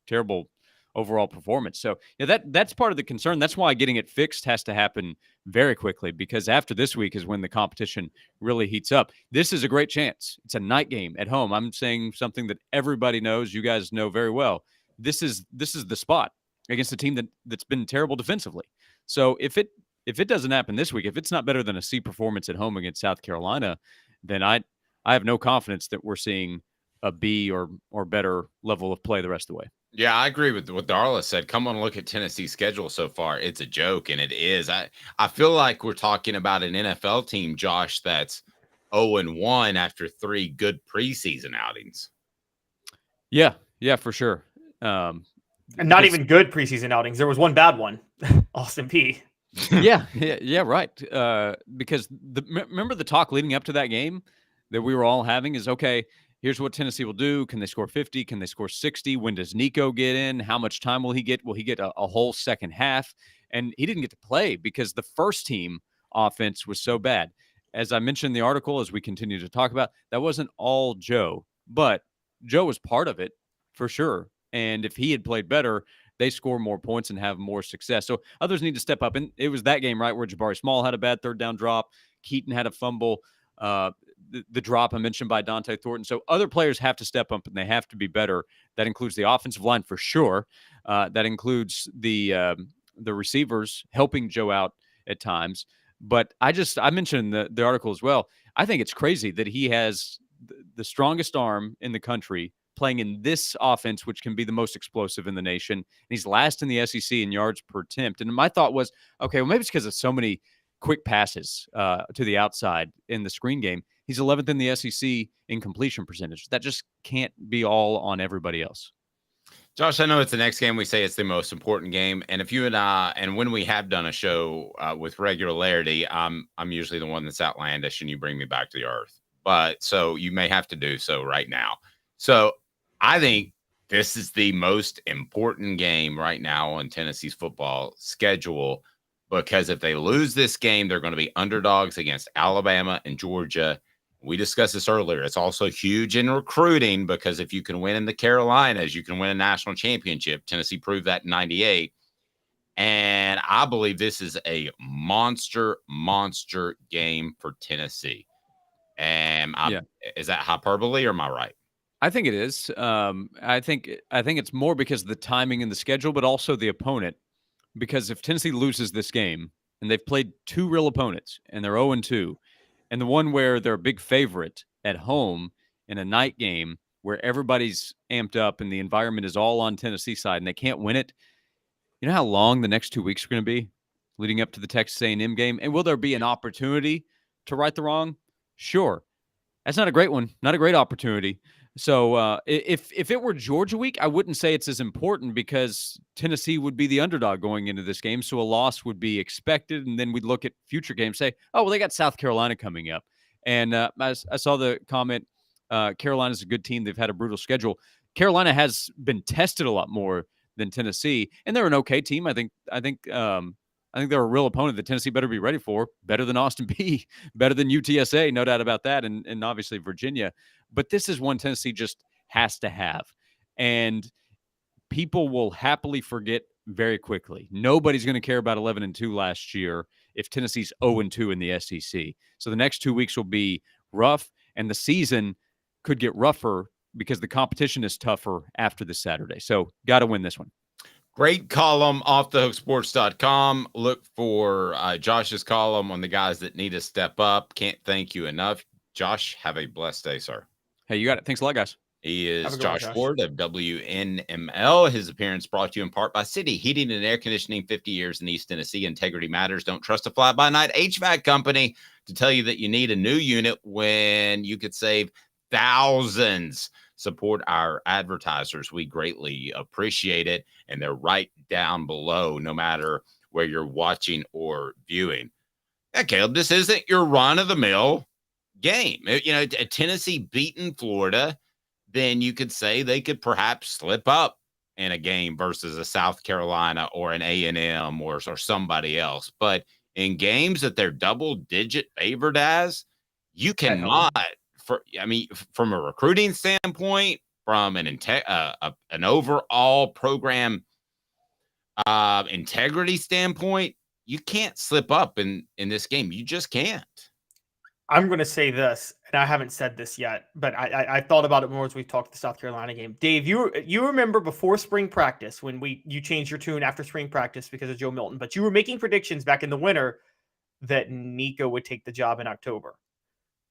terrible overall performance. So that's part of the concern. That's why getting it fixed has to happen very quickly, because after this week is when the competition really heats up. This is a great chance. It's a night game at home. I'm saying something that everybody knows, you guys know very well. This is the spot against a team that's been terrible defensively. So if it doesn't happen this week, if it's not better than a C performance at home against South Carolina, then I have no confidence that we're seeing a B or better level of play the rest of the way. Yeah, I agree with what Darla said. Come on, look at Tennessee's schedule so far. It's a joke, and it is. I feel like we're talking about an NFL team, Josh, that's 0-1 after 3 good preseason outings. Yeah, for sure. And not even good preseason outings. There was one bad one, Austin Peay. yeah, right. Because remember the talk leading up to that game that we were all having is, okay, here's what Tennessee will do. Can they score 50? Can they score 60? When does Nico get in? How much time will he get? Will he get a whole second half? And he didn't get to play because the first team offense was so bad. As I mentioned in the article, as we continue to talk about, that wasn't all Joe, but Joe was part of it for sure. And if he had played better, they score more points and have more success. So others need to step up. And it was that game, right, where Jabari Small had a bad third down drop. Keaton had a fumble. The drop I mentioned by Dante Thornton. So other players have to step up and they have to be better. That includes the offensive line for sure. That includes the receivers helping Joe out at times. But I mentioned in the article as well, I think it's crazy that he has the strongest arm in the country playing in this offense, which can be the most explosive in the nation. And he's last in the SEC in yards per attempt. And my thought was, okay, well, maybe it's because of so many quick passes to the outside in the screen game. He's 11th in the SEC in completion percentage. That just can't be all on everybody else. Josh, I know it's the next game. We say it's the most important game. And if you and I, and when we have done a show with regularity, I'm usually the one that's outlandish and you bring me back to the earth. But so you may have to do so right now. So I think this is the most important game right now on Tennessee's football schedule, because if they lose this game, they're going to be underdogs against Alabama and Georgia. We discussed this earlier. It's also huge in recruiting, because if you can win in the Carolinas, you can win a national championship. Tennessee proved that in 98. And I believe this is a monster game for Tennessee. And is that hyperbole or am I right? I think it is. I think it's more because of the timing and the schedule, but also the opponent. Because if Tennessee loses this game, and they've played 2 real opponents, and they're 0-2, and the one where they're a big favorite at home in a night game where everybody's amped up and the environment is all on Tennessee side and they can't win it, you know how long the next 2 weeks are going to be leading up to the Texas A&M game? And will there be an opportunity to right the wrong? Sure. That's not a great one, not a great opportunity. So if it were Georgia week, I wouldn't say it's as important because Tennessee would be the underdog going into this game. So a loss would be expected. And then we'd look at future games, say, oh, well, they got South Carolina coming up. And I saw the comment, Carolina's a good team. They've had a brutal schedule. Carolina has been tested a lot more than Tennessee, and they're an okay team. I think they're a real opponent that Tennessee better be ready for. Better than Austin Peay, better than UTSA, no doubt about that, and obviously Virginia. But this is one Tennessee just has to have. And people will happily forget very quickly. Nobody's going to care about 11-2 last year if Tennessee's 0-2 in the SEC. So the next 2 weeks will be rough, and the season could get rougher because the competition is tougher after this Saturday. So got to win this one. Great column, offthehooksports.com. Look for Josh's column on the guys that need to step up. Can't thank you enough. Josh, have a blessed day, sir. Hey, you got it. Thanks a lot, guys. He is Josh Ward of WNML. His appearance brought to you in part by City Heating and Air Conditioning, 50 years in East Tennessee. Integrity matters. Don't trust a fly-by-night HVAC company to tell you that you need a new unit when you could save thousands support our advertisers. We greatly appreciate it. And they're right down below, no matter where you're watching or viewing. Yeah, Caleb, this isn't your run-of-the-mill game. You know, Tennessee beating Florida, then you could say they could perhaps slip up in a game versus a South Carolina or an A&M or somebody else. But in games that they're double-digit favored as, you cannot, from a recruiting standpoint, from an overall program integrity standpoint, you can't slip up in this game. You just can't. I'm going to say this, and I haven't said this yet, but I thought about it more as we've talked the South Carolina game. Dave, you remember before spring practice when you changed your tune after spring practice because of Joe Milton, but you were making predictions back in the winter that Nico would take the job in October.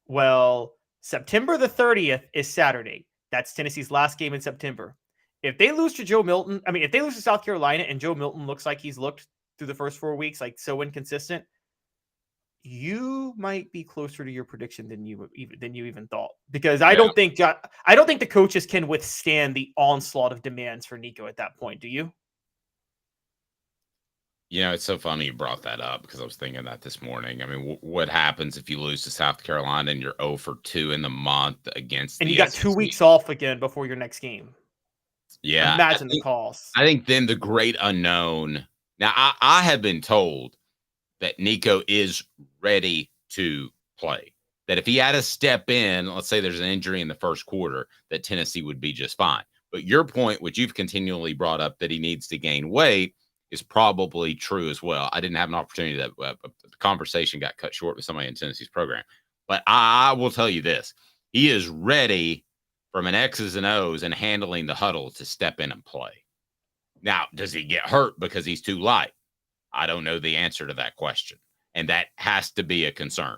Well, September the 30th is Saturday. That's Tennessee's last game in September. If they lose to Joe Milton, if they lose to South Carolina and Joe Milton looks like he's looked through the first 4 weeks, like so inconsistent, you might be closer to your prediction than you even thought, because I don't think the coaches can withstand the onslaught of demands for Nico at that point. Do you? You know, it's so funny you brought that up because I was thinking that this morning. I mean, what happens if you lose to South Carolina and you're 0 for 2 in the month against and the you got SEC? 2 weeks off again before your next game? Yeah, imagine the cost. I think then the great unknown. Now, I have been told that Nico is ready to play. That if he had to step in, let's say there's an injury in the first quarter, that Tennessee would be just fine. But your point, which you've continually brought up, that he needs to gain weight, is probably true as well. I didn't have an opportunity that the conversation got cut short with somebody in Tennessee's program. But I will tell you this. He is ready from an X's and O's and handling the huddle to step in and play. Now, does he get hurt because he's too light? I don't know the answer to that question. And that has to be a concern.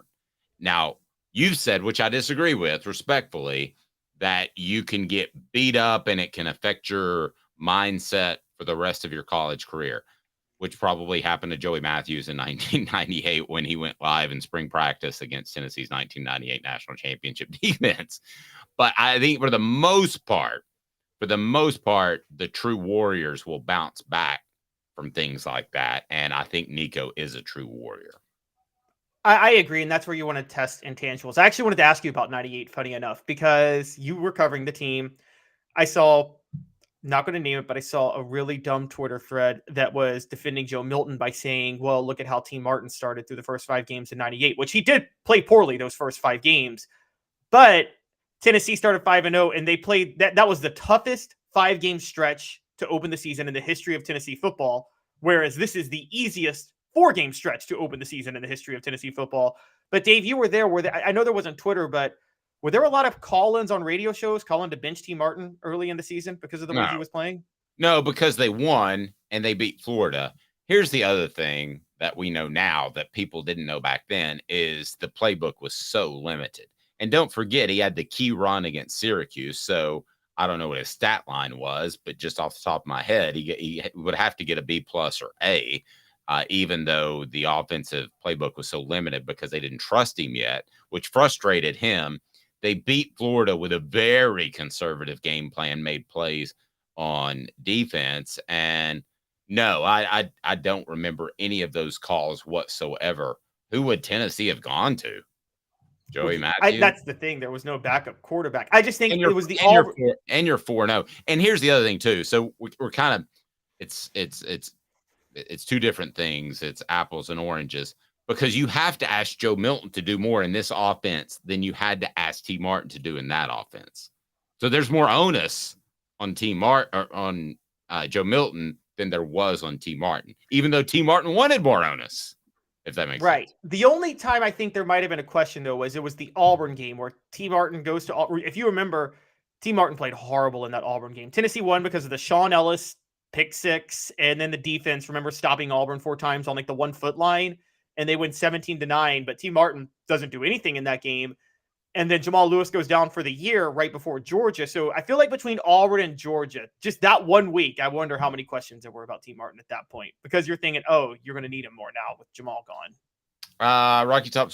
Now, you've said, which I disagree with respectfully, that you can get beat up and it can affect your mindset for the rest of your college career, which probably happened to Joey Matthews in 1998 when he went live in spring practice against Tennessee's 1998 national championship defense. But I think for the most part, the true warriors will bounce back from things like that. And I think Nico is a true warrior. I agree. And that's where you want to test intangibles. I actually wanted to ask you about 98, funny enough, because you were covering the team. I saw, not going to name it, but I saw a really dumb Twitter thread that was defending Joe Milton by saying, well, look at how T. Martin started through the first 5 games in 98, which he did play poorly those first 5 games. But Tennessee started 5-0, and they played that was the toughest 5-game stretch to open the season in the history of Tennessee football, whereas this is the easiest 4-game stretch to open the season in the history of Tennessee football. But Dave, you were there. I know there wasn't Twitter, but were there a lot of call-ins on radio shows calling to bench T. Martin early in the season because of the way he was playing? No, because they won and they beat Florida. Here's the other thing that we know now that people didn't know back then is the playbook was so limited. And don't forget, he had the key run against Syracuse, so I don't know what his stat line was, but just off the top of my head, he would have to get a B+ or A, even though the offensive playbook was so limited because they didn't trust him yet, which frustrated him. They beat Florida with a very conservative game plan, made plays on defense. And no, I don't remember any of those calls whatsoever. Who would Tennessee have gone to? Joey Matthews. That's the thing. There was no backup quarterback. I just think it was the all. And you're 4-0. And here's the other thing too. So we're kind of it's 2 different things. It's apples and oranges because you have to ask Joe Milton to do more in this offense than you had to ask T. Martin to do in that offense. So there's more onus on Joe Milton than there was on T. Martin, even though T. Martin wanted more onus. If that makes sense. The only time I think there might have been a question, though, was it was the Auburn game where T. Martin goes to – if you remember, T. Martin played horrible in that Auburn game. Tennessee won because of the Sean Ellis pick 6, and then the defense, remember, stopping Auburn 4 times on like the 1-foot line, and they win 17-9, but T. Martin doesn't do anything in that game. And then Jamal Lewis goes down for the year right before Georgia. So I feel like between Auburn and Georgia, just that 1 week, I wonder how many questions there were about T. Martin at that point. Because you're thinking, oh, you're going to need him more now with Jamal gone. Rocky Top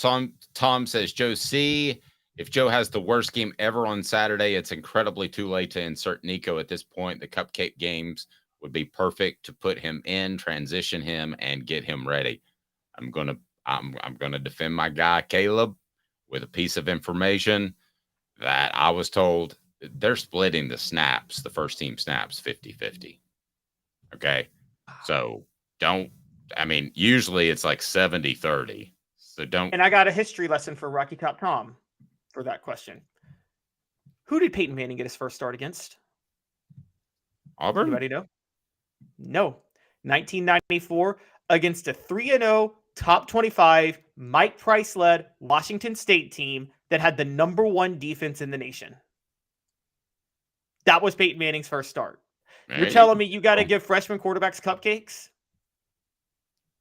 Tom says, Joe C., If Joe has the worst game ever on Saturday, it's incredibly too late to insert Nico at this point. The cupcake games would be perfect to put him in, transition him, and get him ready. I'm gonna defend my guy Caleb with a piece of information that I was told they're splitting the snaps, the first team snaps 50-50. Okay. So usually it's like 70-30. So don't. And I got a history lesson for Rocky Top Tom for that question. Who did Peyton Manning get his first start against? Auburn? Anybody know? No. 1994 against a 3-0 top 25 Mike Price-led Washington State team that had the number 1 defense in the nation. That was Peyton Manning's first start. You're telling me you got to give freshman quarterbacks cupcakes?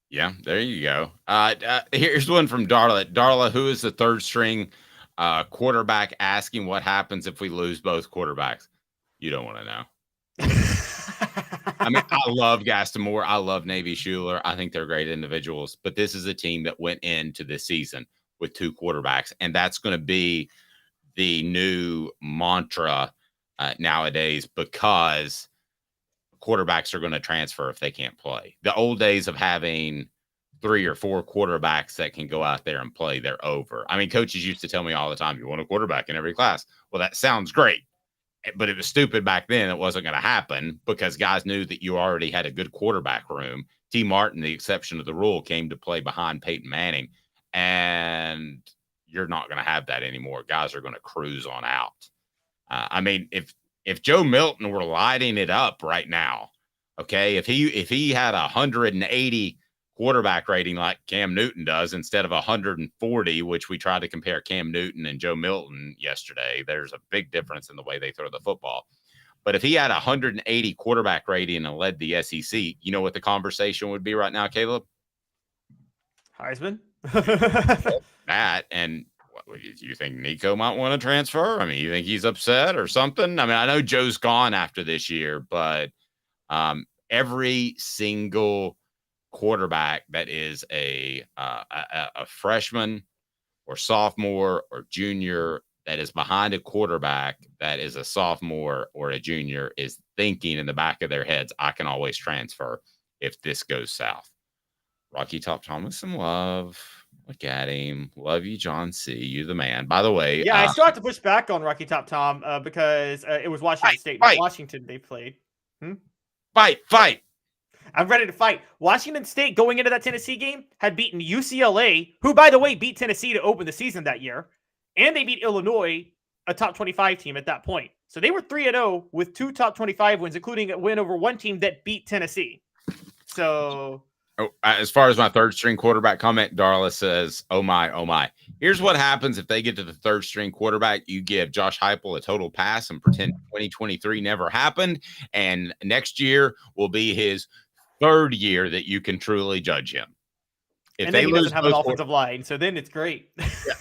Yeah, there you go. Here's one from Darla. Darla, who is the third string quarterback, asking what happens if we lose both quarterbacks? You don't want to know. I mean, I love Gaston Moore. I love Navy Schuler. I think they're great individuals. But this is a team that went into this season with 2 quarterbacks. And that's going to be the new mantra nowadays, because quarterbacks are going to transfer if they can't play. The old days of having 3 or 4 quarterbacks that can go out there and play, they're over. I mean, coaches used to tell me all the time, you want a quarterback in every class. Well, that sounds great, but it was stupid back then. It wasn't going to happen because guys knew that you already had a good quarterback room. T. Martin, the exception of the rule, came to play behind Peyton Manning, and you're not going to have that anymore. Guys are going to cruise on out. I mean, if Joe Milton were lighting it up right now, okay, if he had 180 quarterback rating like Cam Newton does instead of 140, which we tried to compare Cam Newton and Joe Milton yesterday, there's a big difference in the way they throw the football. But if he had 180 quarterback rating and led the SEC, you know what the conversation would be right now, Caleb? Heisman? That, and do you think Nico might want to transfer? I mean, you think he's upset or something? I mean, I know Joe's gone after this year, but every single quarterback that is a freshman or sophomore or junior that is behind a quarterback that is a sophomore or a junior is thinking in the back of their heads, I can always transfer if this goes south. Rocky Top Thomas, some love. Look at him. Love you, John C. You the man. By the way. Yeah, I still have to push back on Rocky Top Tom because it was Washington State. Not Washington they played. Fight. I'm ready to fight. Washington State, going into that Tennessee game, had beaten UCLA, who, by the way, beat Tennessee to open the season that year. And they beat Illinois, a top 25 team at that point. So they were 3-0 with 2 top 25 wins, including a win over one team that beat Tennessee. So... as far as my third string quarterback comment, Darla says, oh my. Here's what happens if they get to the third string quarterback. You give Josh Heupel a total pass and pretend 2023 never happened. And next year will be his third year that you can truly judge him. If and then he doesn't have an offensive line, so then it's great.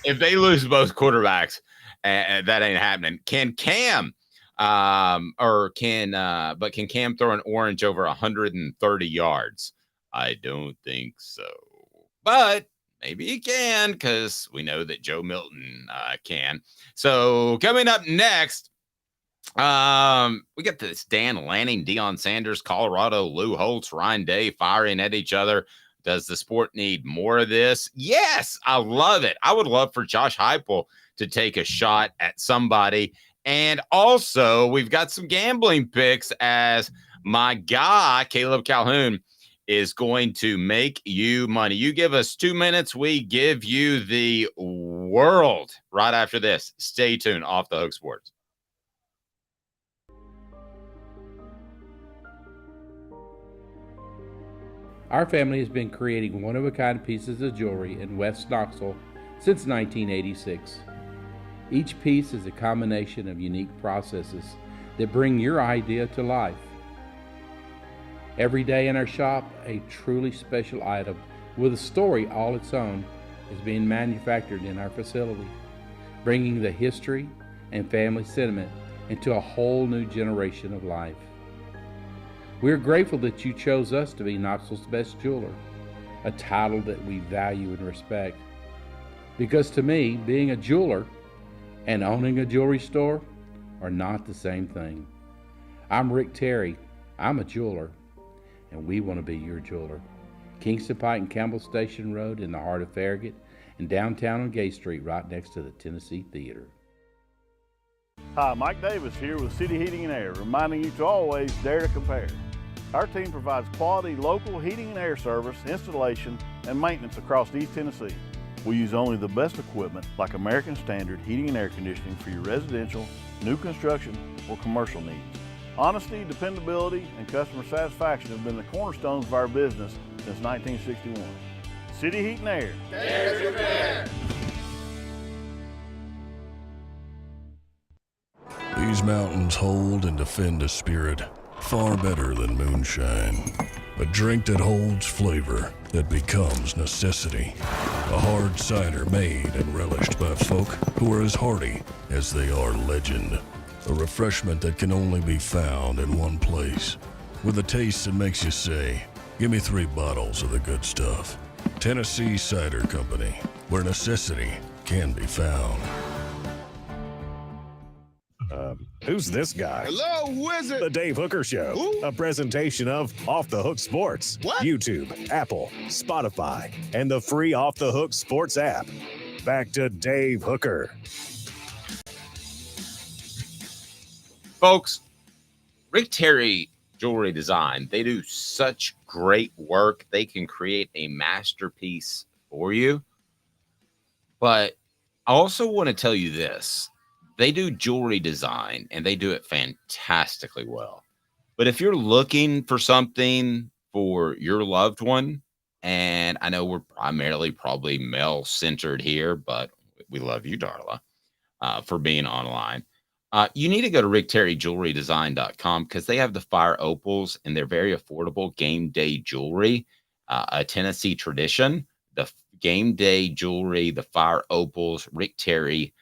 If they lose both quarterbacks, that ain't happening. Can Cam can Cam throw an orange over 130 yards? I don't think so, but maybe he can because we know that Joe Milton can. So coming up next, we got this Dan Lanning, Deion Sanders, Colorado, Lou Holtz, Ryan Day firing at each other. Does the sport need more of this? Yes, I love it. I would love for Josh Heupel to take a shot at somebody. And also, we've got some gambling picks as my guy, Caleb Calhoun, is going to make you money. You give us 2 minutes, we give you the world right after this. Stay tuned. Off the Hook Sports. Our family has been creating one-of-a-kind pieces of jewelry in West Knoxville since 1986. Each piece is a combination of unique processes that bring your idea to life. Every day in our shop, a truly special item with a story all its own is being manufactured in our facility, bringing the history and family sentiment into a whole new generation of life. We are grateful that you chose us to be Knoxville's best jeweler, a title that we value and respect. Because to me, being a jeweler and owning a jewelry store are not the same thing. I'm Rick Terry. I'm a jeweler, and we want to be your jeweler. Kingston Pike and Campbell Station Road in the heart of Farragut, and downtown on Gay Street right next to the Tennessee Theater. Hi, Mike Davis here with City Heating and Air, reminding you to always dare to compare. Our team provides quality local heating and air service, installation, and maintenance across East Tennessee. We use only the best equipment like American Standard heating and air conditioning for your residential, new construction, or commercial needs. Honesty, dependability, and customer satisfaction have been the cornerstones of our business since 1961. City Heat and Air. Dare to compare. These mountains hold and defend a spirit far better than moonshine. A drink that holds flavor, that becomes necessity. A hard cider made and relished by folk who are as hearty as they are legend. A refreshment that can only be found in one place. With a taste that makes you say, give me 3 bottles of the good stuff. Tennessee Cider Company, where necessity can be found. Who's this guy? Hello, who is it? The Dave Hooker Show. Who? A presentation of Off the Hook Sports. What? YouTube, Apple, Spotify, and the free Off the Hook Sports app. Back to Dave Hooker. Folks, Rick Terry Jewelry Design, they do such great work. They can create a masterpiece for you. But I also want to tell you this. They do jewelry design, and they do it fantastically well. But if you're looking for something for your loved one, and I know we're primarily probably male-centered here, but we love you, Darla, for being online. You need to go to rickterryjewelrydesign.com because they have the fire opals, and they're very affordable game day jewelry, a Tennessee tradition. The game day jewelry, the fire opals, rickterryjewelry.com.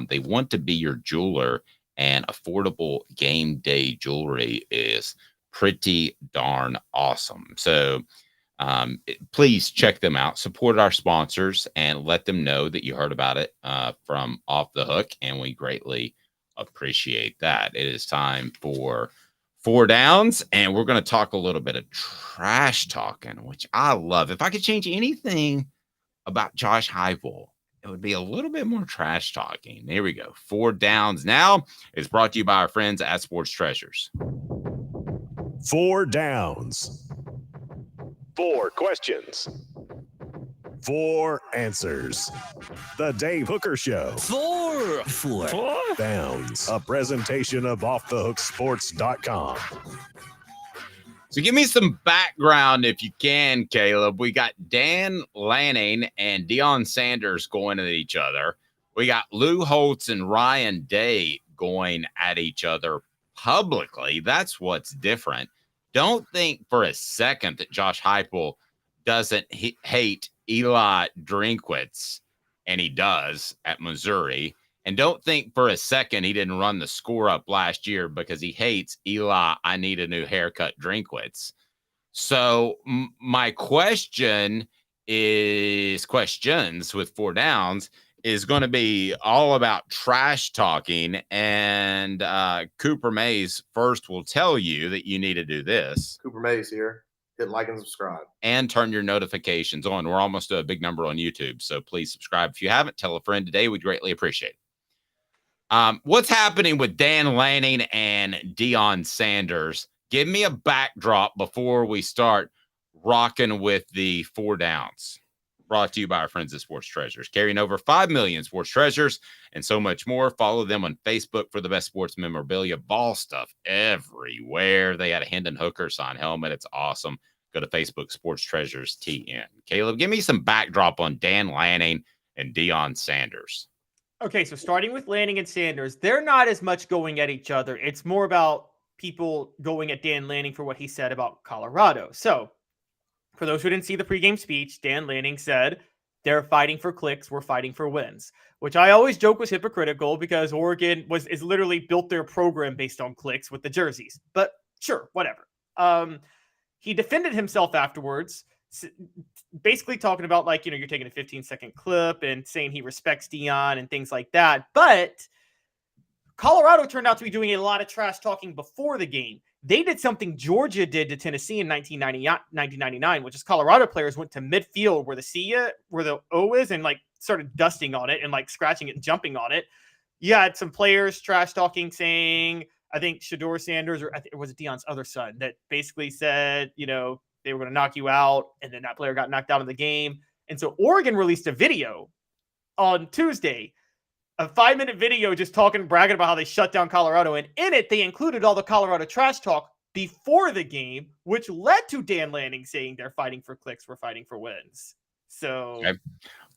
They want to be your jeweler, and affordable game day jewelry is pretty darn awesome. So please check them out, support our sponsors, and let them know that you heard about it from Off the Hook, and we greatly appreciate that. It is time for 4 Downs, and we're going to talk a little bit of trash talking, which I love. If I could change anything about Josh Heupel, it would be a little bit more trash talking. There we go. 4 Downs now is brought to you by our friends at Sports Treasures. 4 Downs. 4 questions. 4 answers. The Dave Hooker Show. 4 Downs. A presentation of OffTheHookSports.com. So give me some background if you can, Caleb. We got Dan Lanning and Deion Sanders going at each other. We got Lou Holtz and Ryan Day going at each other publicly. That's what's different. Don't think for a second that Josh Heupel doesn't hate Eli Drinkwitz, and he does at Missouri. And don't think for a second he didn't run the score up last year because he hates Eli, I need a new haircut, Drinkwitz. So my questions with 4 Downs is going to be all about trash talking. And Cooper Mays first will tell you that you need to do this. Cooper Mays here. Hit like and subscribe. And turn your notifications on. We're almost at a big number on YouTube, so please subscribe. If you haven't, tell a friend today. We'd greatly appreciate it. What's happening with Dan Lanning and Deion Sanders? Give me a backdrop before we start rocking with the 4 Downs. Brought to you by our friends at Sports Treasures, carrying over 5 million sports treasures and so much more. Follow them on Facebook for the best sports memorabilia, ball stuff everywhere. They had a Hendon Hooker signed helmet. It's awesome. Go to Facebook, Sports Treasures TN. Caleb, give me some backdrop on Dan Lanning and Deion Sanders. Okay, so starting with Lanning and Sanders, they're not as much going at each other. It's more about people going at Dan Lanning for what he said about Colorado. So, for those who didn't see the pregame speech, Dan Lanning said, they're fighting for clicks, we're fighting for wins, which I always joke was hypocritical because Oregon is literally built their program based on clicks with the jerseys. But sure, whatever. He defended himself afterwards, basically talking about like, you're taking a 15-second clip and saying he respects Deion and things like that. But Colorado turned out to be doing a lot of trash talking before the game. They did something Georgia did to Tennessee in 1999, which is Colorado players went to midfield where the O is, and like started dusting on it and like scratching it and jumping on it. You had some players trash talking, saying, I think Shador Sanders, or was it Deion's other son, that basically said, they were going to knock you out, and then that player got knocked out of the game. And so Oregon released a video on Tuesday, a 5-minute video just bragging about how they shut down Colorado. And in it, they included all the Colorado trash talk before the game, which led to Dan Lanning saying they're fighting for clicks, we're fighting for wins. So okay.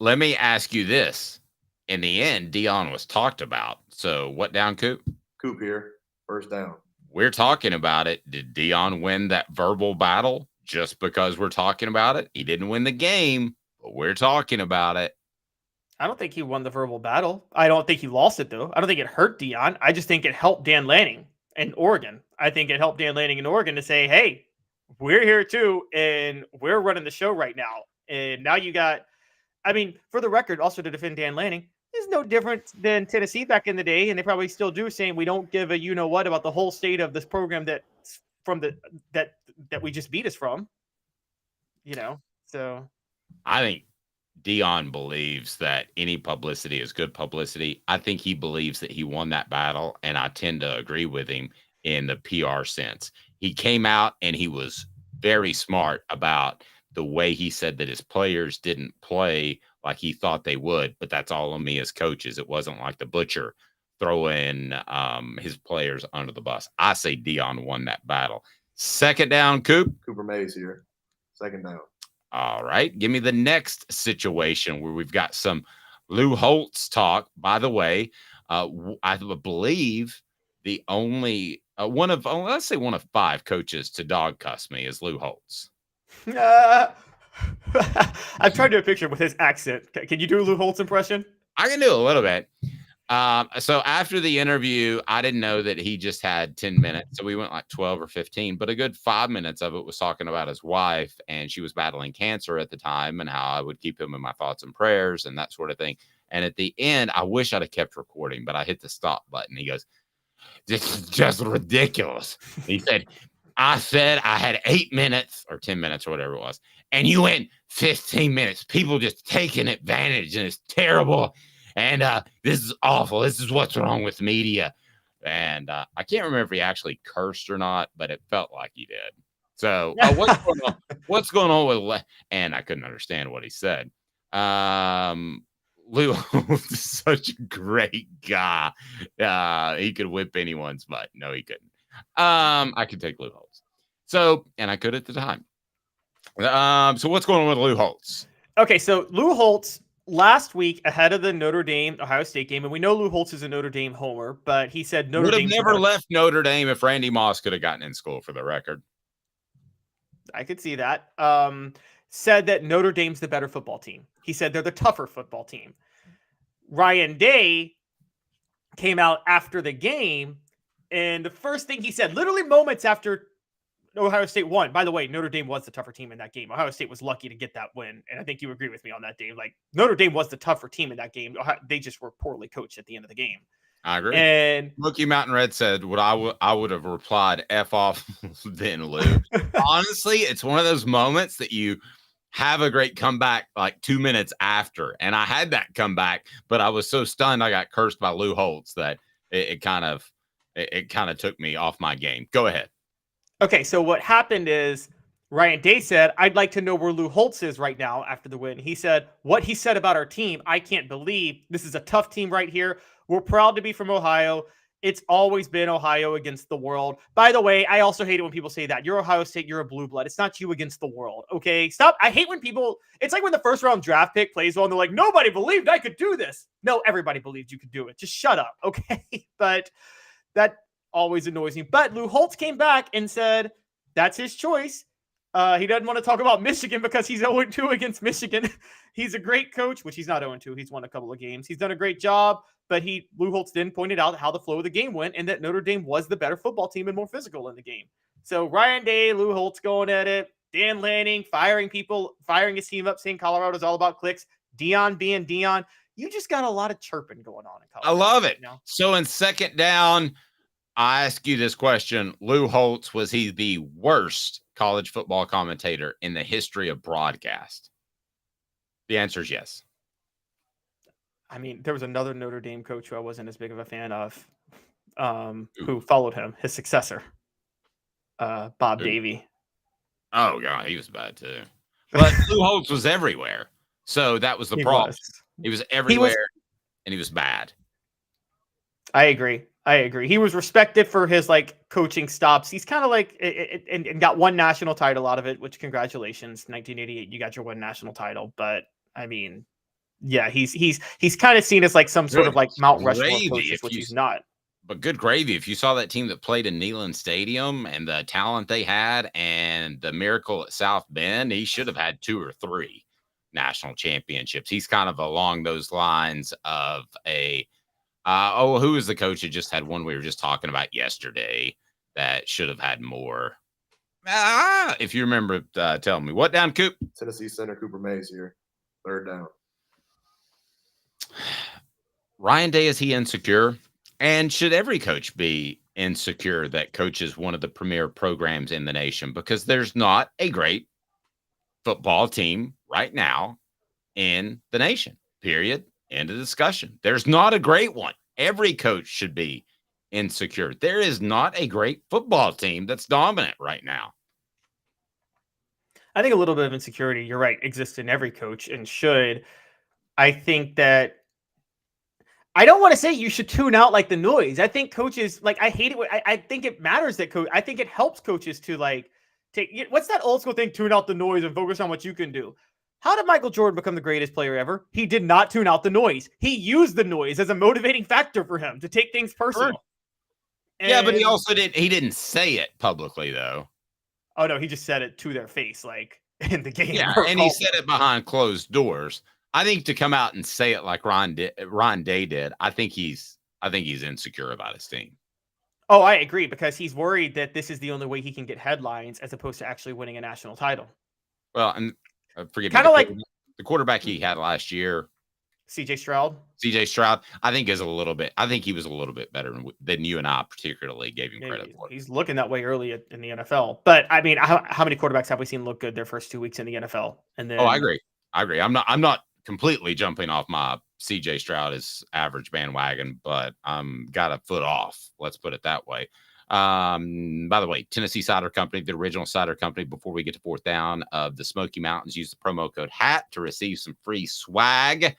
Let me ask you this. In the end, Deion was talked about. So what down, Coop? Coop here. First down. We're talking about it. Did Deion win that verbal battle just because we're talking about it? He didn't win the game, but we're talking about it. I don't think he won the verbal battle. I don't think he lost it, though. I don't think it hurt Deion. I just think it helped Dan Lanning and Oregon. I think it helped Dan Lanning and Oregon to say, hey, we're here too, and we're running the show right now. And now you got, for the record, also to defend Dan Lanning, is no different than Tennessee back in the day, and they probably still do, saying we don't give a you-know-what about the whole state of this program that we just beat us from. So. I think Deion believes that any publicity is good publicity. I think he believes that he won that battle, and I tend to agree with him in the PR sense. He came out and he was very smart about the way he said that his players didn't play like he thought they would, but that's all on me as coaches. It wasn't like the butcher throwing his players under the bus. I say Deion won that battle. Second down, Coop. Cooper Mays here. Second down. All right. Give me the next situation where we've got some Lou Holtz talk. By the way, I believe the only one of 5 coaches to dog cuss me is Lou Holtz. I've tried to do a picture with his accent. Can you do a Lou Holtz impression? I can do a little bit. So after the interview, I didn't know that he just had 10 minutes. So we went like 12 or 15, but a good 5 minutes of it was talking about his wife, and she was battling cancer at the time, and how I would keep him in my thoughts and prayers and that sort of thing. And at the end, I wish I'd have kept recording, but I hit the stop button. He goes, "This is just ridiculous." He said, "I said I had 8 minutes or 10 minutes or whatever it was, and you went 15 minutes. People just taking advantage, and it's terrible. And this is awful. This is what's wrong with media." And I can't remember if he actually cursed or not, but it felt like he did. So what's going on with and I couldn't understand what he said. Lou is such a great guy. He could whip anyone's butt. No, he couldn't. I could take Lou Holtz. So, and I could at the time. So what's going on with Lou Holtz? Okay, so Lou Holtz last week ahead of the Notre Dame Ohio State game, and we know Lou Holtz is a Notre Dame homer, but he said Notre Dame would have never left Notre Dame if Randy Moss could have gotten in school, for the record. I could see that. Said that Notre Dame's the better football team. He said they're the tougher football team. Ryan Day came out after the game, and the first thing he said, literally moments after Ohio State won. By the way, Notre Dame was the tougher team in that game. Ohio State was lucky to get that win, and I think you agree with me on that, Dave. Like, Notre Dame was the tougher team in that game. They just were poorly coached at the end of the game. I agree. And Mookie Mountain Red said, "What I would have replied, F off then, Lou." Honestly, it's one of those moments that you have a great comeback like 2 minutes after, and I had that comeback, but I was so stunned I got cursed by Lou Holtz that it kind of took me off my game. Go ahead. Okay, so what happened is Ryan Day said, "I'd like to know where Lou Holtz is right now after the win." He said, "What he said about our team, I can't believe. This is a tough team right here. We're proud to be from Ohio. It's always been Ohio against the world." By the way, I also hate it when people say that. You're Ohio State, you're a blue blood. It's not you against the world, okay? Stop. I hate when people, it's like when the first round draft pick plays well and they're like, "Nobody believed I could do this." No, everybody believed you could do it. Just shut up, okay? But that always annoys me. But Lou Holtz came back and said that's his choice. He doesn't want to talk about Michigan because he's 0-2 against Michigan. He's a great coach, which he's not 0-2. He's won a couple of games. He's done a great job, but Lou Holtz then pointed out how the flow of the game went and that Notre Dame was the better football team and more physical in the game. So Ryan Day, Lou Holtz going at it. Dan Lanning firing people, firing his team up, saying Colorado's all about clicks. Dion being Dion. You just got a lot of chirping going on in Colorado. I love it. You know? So in second down, I ask you this question. Lou Holtz, was he the worst college football commentator in the history of broadcast? The answer is yes. I mean, there was another Notre Dame coach who I wasn't as big of a fan of, who followed him, his successor, Bob Davie. Oh, God, he was bad too. But Lou Holtz was everywhere. So that was the problem. He was everywhere, and he was bad. I agree. He was respected for his coaching stops. He's kind of and got one national title out of it, which congratulations, 1988, you got your one national title. But I mean, yeah, he's kind of seen as some sort of Mount Rushmore coaches, which he's not. But good gravy. If you saw that team that played in Neyland Stadium and the talent they had and the miracle at South Bend, he should have had 2 or 3 national championships. He's kind of along those lines of who was the coach that just had one we were just talking about yesterday that should have had more? If you remember, tell me. What down, Coop? Tennessee center Cooper Mays here. Third down. Ryan Day, is he insecure? And should every coach be insecure that coaches one of the premier programs in the nation? Because there's not a great football team right now in the nation, period. End of discussion. There's not a great one. Every coach should be insecure. There is not a great football team that's dominant right now. I think a little bit of insecurity, you're right, exists in every coach and should. I think that I don't want to say you should tune out the noise. I think coaches, I hate it. I think it matters that I think it helps coaches to take, what's that old school thing? Tune out the noise and focus on what you can do. How did Michael Jordan become the greatest player ever? He did not tune out the noise. He used the noise as a motivating factor for him to take things personal. Sure. Yeah, but he also didn't say it publicly though. Oh no, he just said it to their face, in the game. Yeah, and he said it behind closed doors. I think to come out and say it like Ron Day did, I think he's insecure about his team. Oh, I agree, because he's worried that this is the only way he can get headlines as opposed to actually winning a national title. Well, and forget the quarterback he had last year, CJ Stroud. I think he was a little bit better than you and I particularly gave him credit for. He's looking that way early in the NFL. But I mean, how many quarterbacks have we seen look good their first 2 weeks in the NFL? And then I agree. I'm not completely jumping off my CJ Stroud is average bandwagon, but got a foot off. Let's put it that way. By the way, Tennessee Cider Company, the original cider company, before we get to fourth down of the Smoky Mountains, use the promo code HAT to receive some free swag.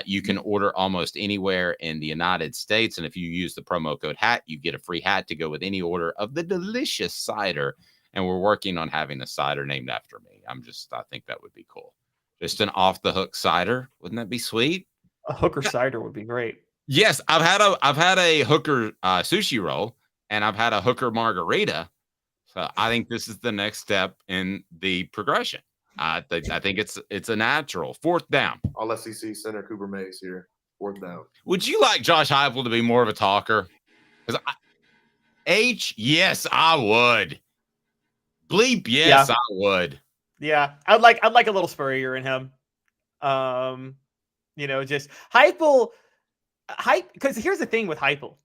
You can order almost anywhere in the United States. And if you use the promo code HAT, you get a free hat to go with any order of the delicious cider. And we're working on having a cider named after me. I think that would be cool. Just an off the hook cider. Wouldn't that be sweet? A Hooker cider would be great. Yes. I've had a Hooker sushi roll, and I've had a Hooker margarita. So I think this is the next step in the progression. I think it's a natural. Fourth down. All SEC center Cooper Mays here. Fourth down. Would you like Josh Heupel to be more of a talker? Yes, I would. Bleep, yes, yeah. I would. Yeah, I'd like a little Spurrier in him. Just Heupel. Because here's the thing with Heupel.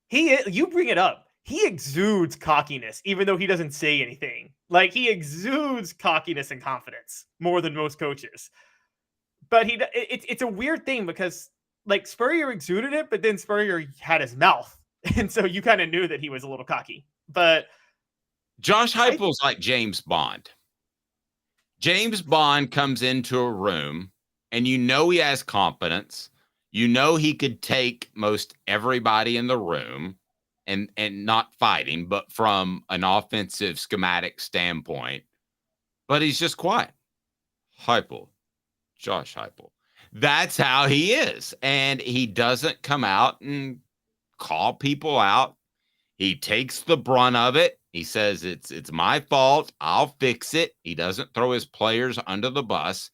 You bring it up. He exudes cockiness, even though he doesn't say anything. He exudes cockiness and confidence more than most coaches. But it's a weird thing because Spurrier exuded it, but then Spurrier had his mouth, and so you kind of knew that he was a little cocky. But Josh Heupel's like James Bond. James Bond comes into a room and he has confidence. He could take most everybody in the room and not fighting, but from an offensive schematic standpoint. But he's just quiet. Heupel. Josh Heupel. That's how he is. And he doesn't come out and call people out. He takes the brunt of it. He says, it's my fault. I'll fix it. He doesn't throw his players under the bus.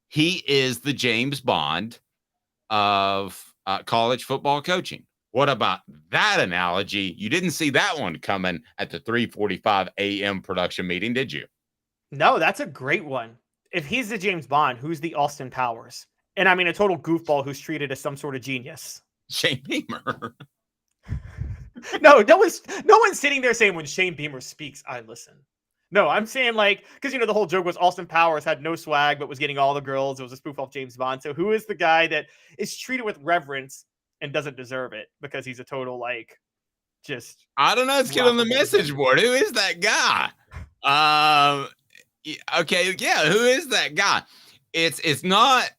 He is the James Bond of college football coaching. What about that analogy? You didn't see that one coming at the 3:45 a.m. production meeting, did you? No, that's a great one. If he's the James Bond, who's the Austin Powers? And I mean, a total goofball who's treated as some sort of genius. Shane Beamer. No one's sitting there saying when Shane Beamer speaks, I listen. No, I'm saying like, because the whole joke was Austin Powers had no swag but was getting all the girls. It was a spoof off James Bond. So who is the guy that is treated with reverence and doesn't deserve it because he's a total like just I don't know. Let's get on the message board. Who is that guy? Okay, yeah, who is that guy? It's not.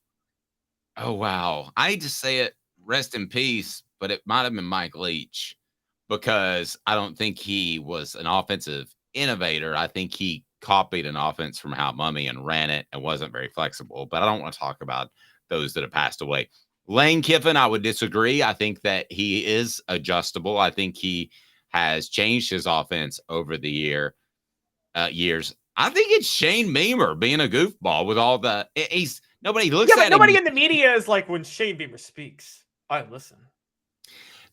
Oh wow, I hate to say it. Rest in peace, but it might have been Mike Leach because I don't think he was an offensive innovator. I think he copied an offense from Hal Mummy and ran it and wasn't very flexible. But I don't want to talk about those that have passed away. Lane Kiffin, I would disagree. I think that he is adjustable. I think he has changed his offense over the years. I think it's Shane Beamer being a goofball with all the nobody looks at him. Nobody in the media is like when Shane Beamer speaks, I listen.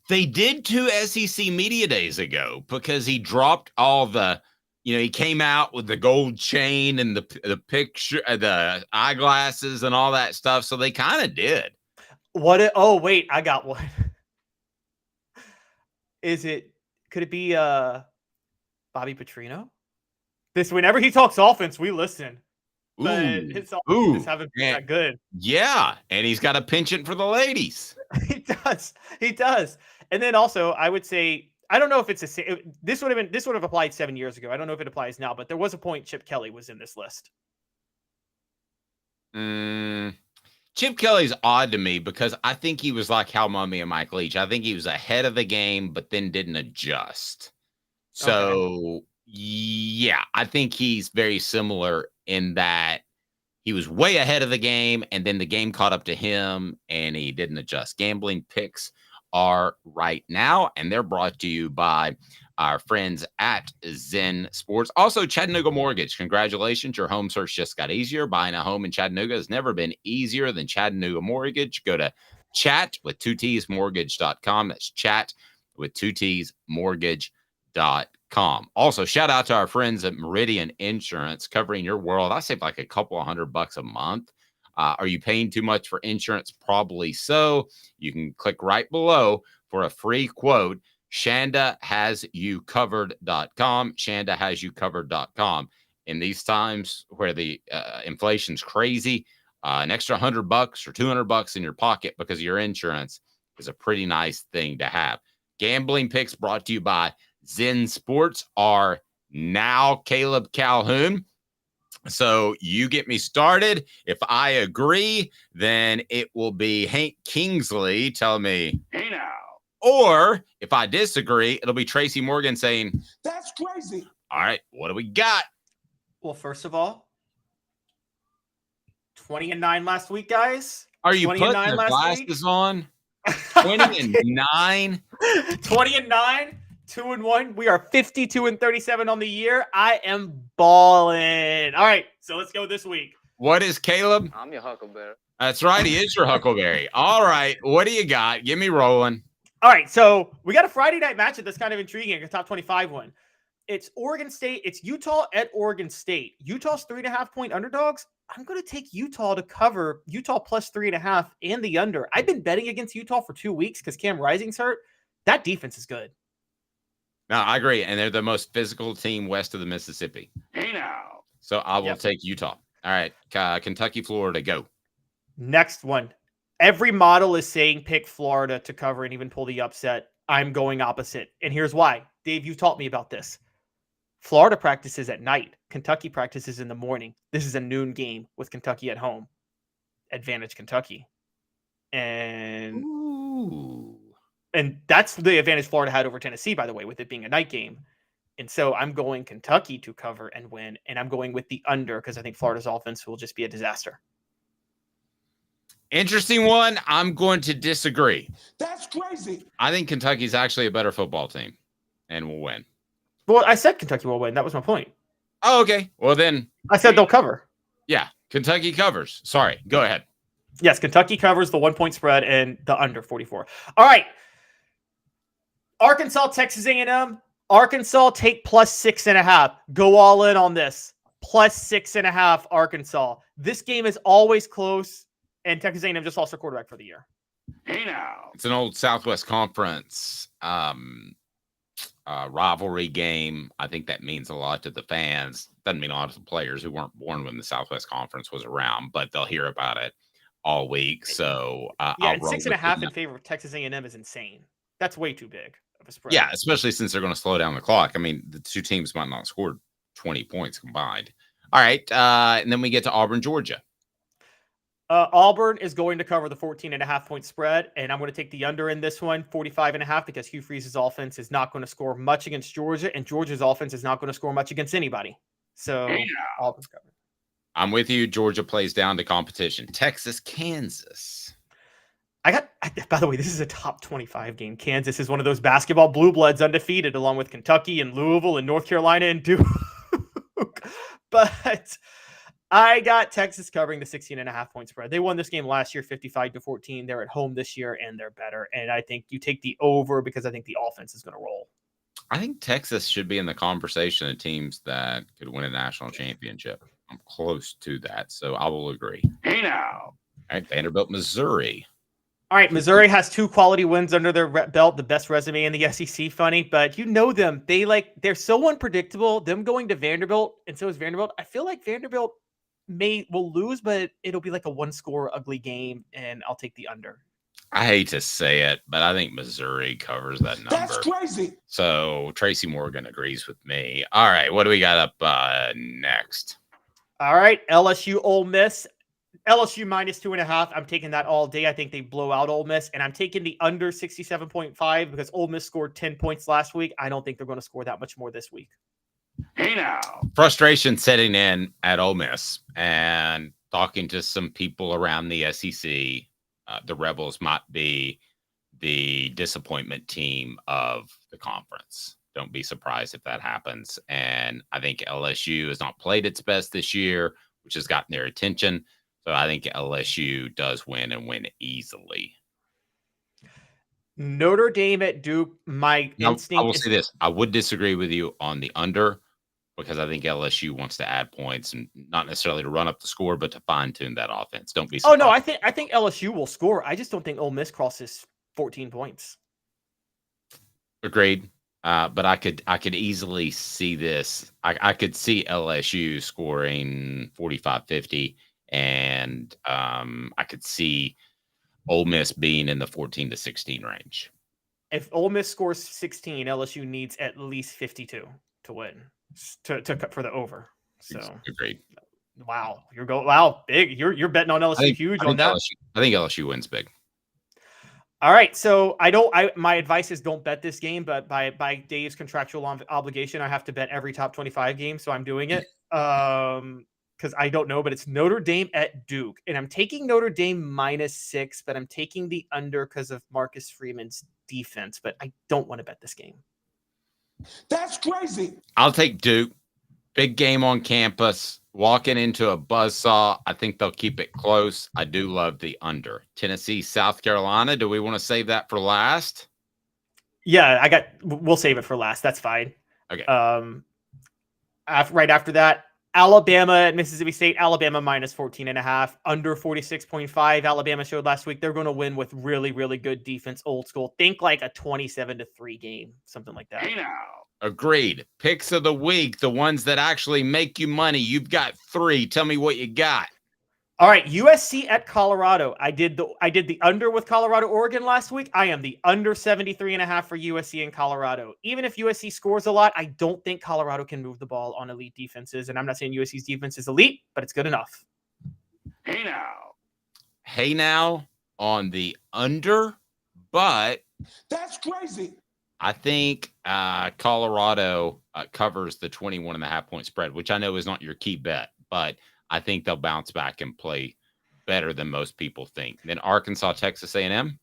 They did 2 SEC media days ago because he dropped all the, he came out with the gold chain and the picture, the eyeglasses and all that stuff. So they kind of did. Oh, wait, I got one. Could it be Bobby Petrino? Whenever he talks offense, we listen. But his offense haven't been that good. Yeah, and he's got a penchant for the ladies. He does. And then also, I would say, I don't know if this would have applied 7 years ago. I don't know if it applies now, but there was a point Chip Kelly was in this list. Chip Kelly's odd to me because I think he was like Hal Mummy and Mike Leach. I think he was ahead of the game, but then didn't adjust. So, yeah, I think he's very similar in that he was way ahead of the game, and then the game caught up to him, and he didn't adjust. Gambling picks are right now, and they're brought to you by our friends at Zen Sports. Also, Chattanooga Mortgage. Congratulations. Your home search just got easier. Buying a home in Chattanooga has never been easier than Chattanooga Mortgage. Go to chatwith2tsmortgage.com. That's chatwith2tsmortgage.com. Also, shout out to our friends at Meridian Insurance, covering your world. I save like a couple of $100 a month. Are you paying too much for insurance? Probably so. You can click right below for a free quote. ShandaHasYouCovered.com. ShandaHasYouCovered.com. In these times where the inflation's crazy, an extra $100 or $200 in your pocket because of your insurance is a pretty nice thing to have. Gambling picks brought to you by Zen Sports are now Caleb Calhoun. So you get me started. If I agree, then it will be Hank Kingsley telling me, hey now. Or if I disagree, it'll be Tracy Morgan saying, that's crazy. All right, what do we got? Well, first of all, 20-9 last week, guys. Are you putting the glasses on? 20-9? 20-9, 2-1. We are 52-37 on the year. I am balling. All right, so let's go this week. What is Caleb? I'm your Huckleberry. That's right. He is your Huckleberry. All right. What do you got? Get me rolling. All right. So we got a Friday night matchup that's kind of intriguing. A top 25 one. It's Oregon State. It's Utah at Oregon State. Utah's 3.5-point underdogs. I'm going to take Utah to cover Utah plus 3.5 and the under. I've been betting against Utah for 2 weeks because Cam Rising's hurt. That defense is good. No, I agree. And they're the most physical team west of the Mississippi. Hey now. So I will take Utah. All right. Kentucky, Florida, go. Next one. Every model is saying pick Florida to cover and even pull the upset. I'm going opposite. And here's why. Dave, you taught me about this. Florida practices at night. Kentucky practices in the morning. This is a noon game with Kentucky at home. Advantage Kentucky. And that's the advantage Florida had over Tennessee, by the way, with it being a night game. And so I'm going Kentucky to cover and win. And I'm going with the under because I think Florida's offense will just be a disaster. Interesting one. I'm going to disagree. That's crazy. I think Kentucky's actually a better football team and will win. Well, I said Kentucky will win. That was my point. Oh, okay. Well, then. I said they'll cover. Yeah. Kentucky covers. Sorry. Go ahead. Yes, Kentucky covers the 1-point spread and the under 44. All right. Arkansas, Texas A&M. Arkansas take plus 6.5. Go all in on this. +6.5 Arkansas. This game is always close, and Texas A&M just lost their quarterback for the year. Hey now. It's an old Southwest Conference rivalry game. I think that means a lot to the fans. Doesn't mean a lot to the players who weren't born when the Southwest Conference was around, but they'll hear about it all week. So Yeah, I'll and roll 6.5 with in favor of Texas A&M is insane. That's way too big of a spread. Yeah, especially since they're going to slow down the clock. I mean, the two teams might not score 20 points combined. All right, and then we get to Auburn, Georgia. Auburn is going to cover the 14.5 point spread, and I'm going to take the under in this one, 45.5, because Hugh Freeze's offense is not going to score much against Georgia, and Georgia's offense is not going to score much against anybody. So Auburn's covered. I'm with you. Georgia plays down to competition. Texas, Kansas. By the way, this is a top 25 game. Kansas is one of those basketball blue bloods undefeated, along with Kentucky and Louisville and North Carolina and Duke. But I got Texas covering the 16.5 point spread. They won this game last year, 55-14. They're at home this year, and they're better. And I think you take the over because I think the offense is going to roll. I think Texas should be in the conversation of teams that could win a national championship. I'm close to that, so I will agree. Hey now. All right, Vanderbilt, Missouri. All right, Missouri has 2 quality wins under their belt, the best resume in the SEC. Funny, but you know them. They're so unpredictable. Them going to Vanderbilt, and so is Vanderbilt. I feel like Vanderbilt will lose, but it'll be like a 1-score ugly game, and I'll take the under. I hate to say it, but I think Missouri covers that number. That's crazy. So Tracy Morgan agrees with me. All right, what do we got up next? All right, LSU, Ole Miss. LSU -2.5. I'm taking that all day. I think they blow out Ole Miss, and I'm taking the under 67.5 because Ole Miss scored 10 points last week. I don't think they're going to score that much more this week. Hey now. Frustration setting in at Ole Miss, and talking to some people around the SEC. The Rebels might be the disappointment team of the conference. Don't be surprised if that happens. And I think LSU has not played its best this year, which has gotten their attention. So I think LSU does win and win easily. Notre Dame at Duke. My instinct. I will say this. I would disagree with you on the under because I think LSU wants to add points and not necessarily to run up the score, but to fine tune that offense. Don't be surprised. Oh no, I think LSU will score. I just don't think Ole Miss crosses 14 points. Agreed. But I could easily see this. I could see LSU scoring 45-50, and I could see Ole Miss being in the 14-16 range. If Ole Miss scores 16, LSU needs at least 52 to win to cut for the over. So agreed. Wow, big. You're betting on LSU huge on that. I think LSU wins big. All right, so my advice is don't bet this game, but by Dave's contractual obligation, I have to bet every top 25 game, so I'm doing it. Because I don't know, but it's Notre Dame at Duke, and I'm taking Notre Dame -6, but I'm taking the under because of Marcus Freeman's defense, but I don't want to bet this game. That's crazy. I'll take Duke. Big game on campus. Walking into a buzzsaw. I think they'll keep it close. I do love the under. Tennessee, South Carolina. Do we want to save that for last? Yeah, we'll save it for last. That's fine. Okay. Right after that, Alabama at Mississippi State. Alabama -14.5, under 46.5. Alabama showed last week they're going to win with really, really good defense, old school. Think like a 27-3 game, something like that. Hey now. Agreed. Picks of the week, the ones that actually make you money. You've got 3. Tell me what you got. All right, USC at Colorado. I did the under with Colorado, Oregon last week. I am the under 73.5 for USC and Colorado. Even if USC scores a lot, I don't think Colorado can move the ball on elite defenses. And I'm not saying USC's defense is elite, but it's good enough. Hey now. Hey now on the under, but that's crazy. I think Colorado covers the 21.5 point spread, which I know is not your key bet, but I think they'll bounce back and play better than most people think. Then Arkansas, Texas A&M.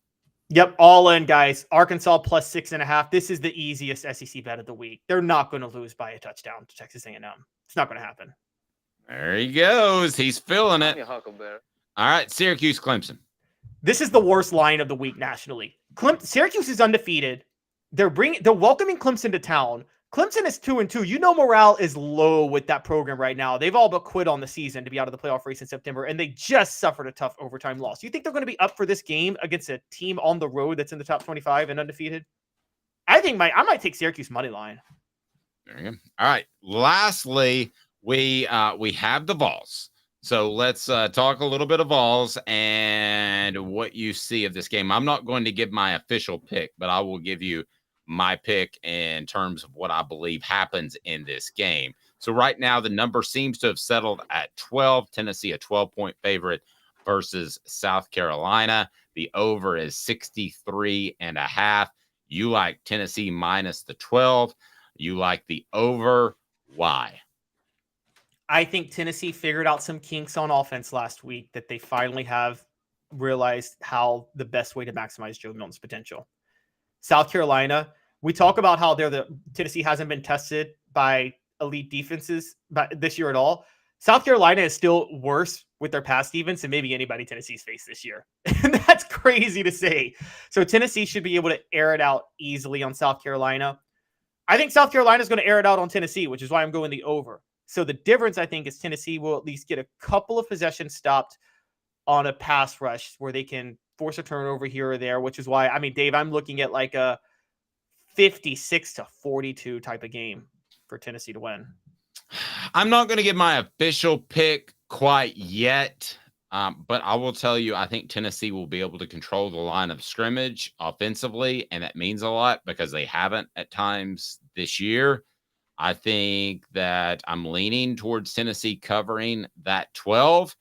Yep, all in, guys. Arkansas +6.5. This is the easiest SEC bet of the week. They're not going to lose by a touchdown to Texas A&M. It's not going to happen. There he goes. He's feeling it. All right, Syracuse, Clemson. This is the worst line of the week nationally. Syracuse is undefeated. They're welcoming Clemson to town. Clemson is 2-2. You know, morale is low with that program right now. They've all but quit on the season to be out of the playoff race in September, and they just suffered a tough overtime loss. You think they're going to be up for this game against a team on the road that's in the top 25 and undefeated? I might take Syracuse money line. There you go. All right. Lastly, we have the Vols. So let's talk a little bit of Vols and what you see of this game. I'm not going to give my official pick, but I will give you my pick in terms of what I believe happens in this game. So right now, the number seems to have settled at 12. Tennessee, a 12-point favorite versus South Carolina. The over is 63.5. You like Tennessee minus the 12. You like the over. Why? I think Tennessee figured out some kinks on offense last week that they finally have realized how the best way to maximize Joe Milton's potential. South Carolina, we talk about how Tennessee hasn't been tested by elite defenses this year at all. South Carolina is still worse with their pass defense than maybe anybody Tennessee's faced this year. And that's crazy to say. So Tennessee should be able to air it out easily on South Carolina. I think South Carolina is going to air it out on Tennessee, which is why I'm going the over. So the difference, I think, is Tennessee will at least get a couple of possessions stopped on a pass rush where they can force a turnover here or there, which is why, I mean, Dave, I'm looking at like a 56-42 type of game for Tennessee to win. I'm not going to give my official pick quite yet, but I will tell you, I think Tennessee will be able to control the line of scrimmage offensively, and that means a lot because they haven't at times this year. I think that I'm leaning towards Tennessee covering that 12,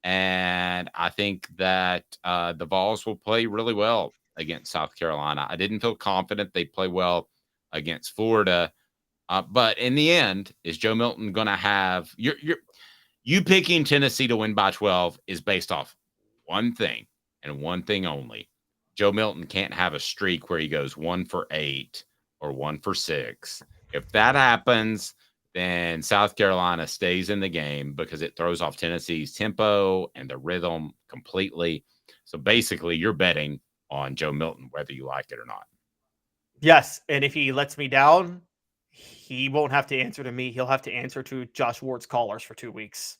and I think that the Vols will play really well against South Carolina. I didn't feel confident they'd play well against Florida, but in the end, is Joe Milton going to have you picking Tennessee to win by 12 is based off one thing and one thing only. Joe Milton can't have a streak where he goes 1 for 8 or 1 for 6. If that happens, then South Carolina stays in the game because it throws off Tennessee's tempo and the rhythm completely. So basically, you're betting on Joe Milton, whether you like it or not. Yes, and if he lets me down, he won't have to answer to me. He'll have to answer to Josh Ward's callers for 2 weeks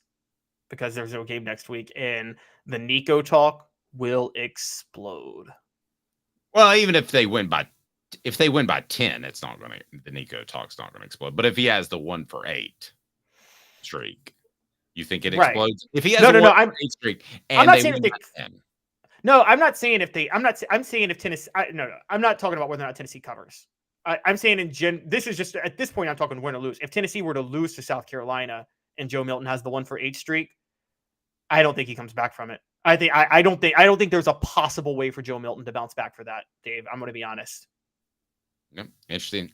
because there's no game next week, and the Nico talk will explode. Well, even if they win by 10, it's not going to, the Nico talk's not going to explode. But if he has the 1 for 8 streak, you think it explodes? If he has a 1 for 8 streak and they win by 10. No, I'm not saying if I'm saying if Tennessee, I'm not talking about whether or not Tennessee covers. I'm saying this is just, at this point, I'm talking win or lose. If Tennessee were to lose to South Carolina and Joe Milton has the 1 for 8 streak, I don't think he comes back from it. I don't think there's a possible way for Joe Milton to bounce back for that, Dave. I'm going to be honest. Yep. Interesting.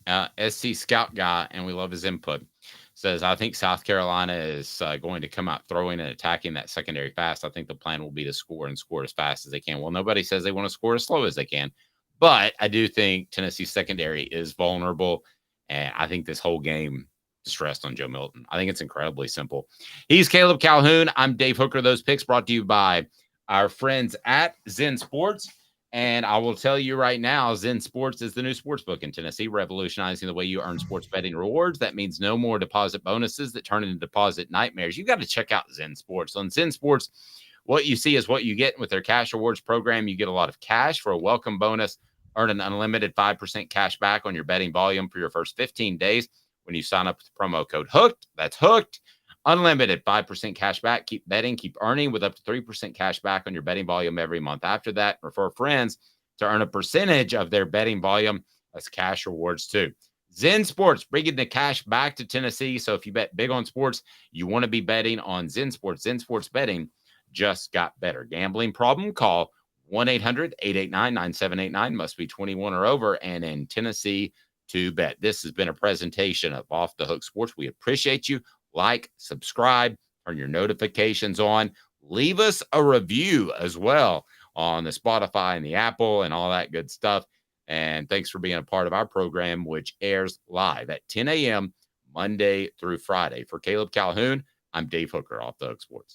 SC Scout Guy, and we love his input, says, I think South Carolina is going to come out throwing and attacking that secondary fast. I think the plan will be to score and score as fast as they can. Well, nobody says they want to score as slow as they can, but I do think Tennessee's secondary is vulnerable, and I think this whole game stressed on Joe Milton. I think it's incredibly simple. He's Caleb Calhoun. I'm Dave Hooker. Those picks brought to you by our friends at Zen Sports. And I will tell you right now, Zen Sports is the new sports book in Tennessee, revolutionizing the way you earn sports betting rewards. That means no more deposit bonuses that turn into deposit nightmares. You got to check out Zen Sports. On Zen Sports, what you see is what you get with their cash rewards program. You get a lot of cash for a welcome bonus. Earn an unlimited 5% cash back on your betting volume for your first 15 days when you sign up with the promo code HOOKED. That's HOOKED. Unlimited 5% cash back. Keep betting, keep earning with up to 3% cash back on your betting volume every month. After that, refer friends to earn a percentage of their betting volume as cash rewards too. Zen Sports, bringing the cash back to Tennessee. So if you bet big on sports, you want to be betting on Zen Sports. Zen Sports betting just got better. Gambling problem? Call 1-800-889-9789. Must be 21 or over and in Tennessee to bet. This has been a presentation of Off the Hook Sports. We appreciate you. Like, subscribe, turn your notifications on. Leave us a review as well on the Spotify and the Apple and all that good stuff. And thanks for being a part of our program, which airs live at 10 a.m. Monday through Friday. For Caleb Calhoun, I'm Dave Hooker, Off the Hook Sports.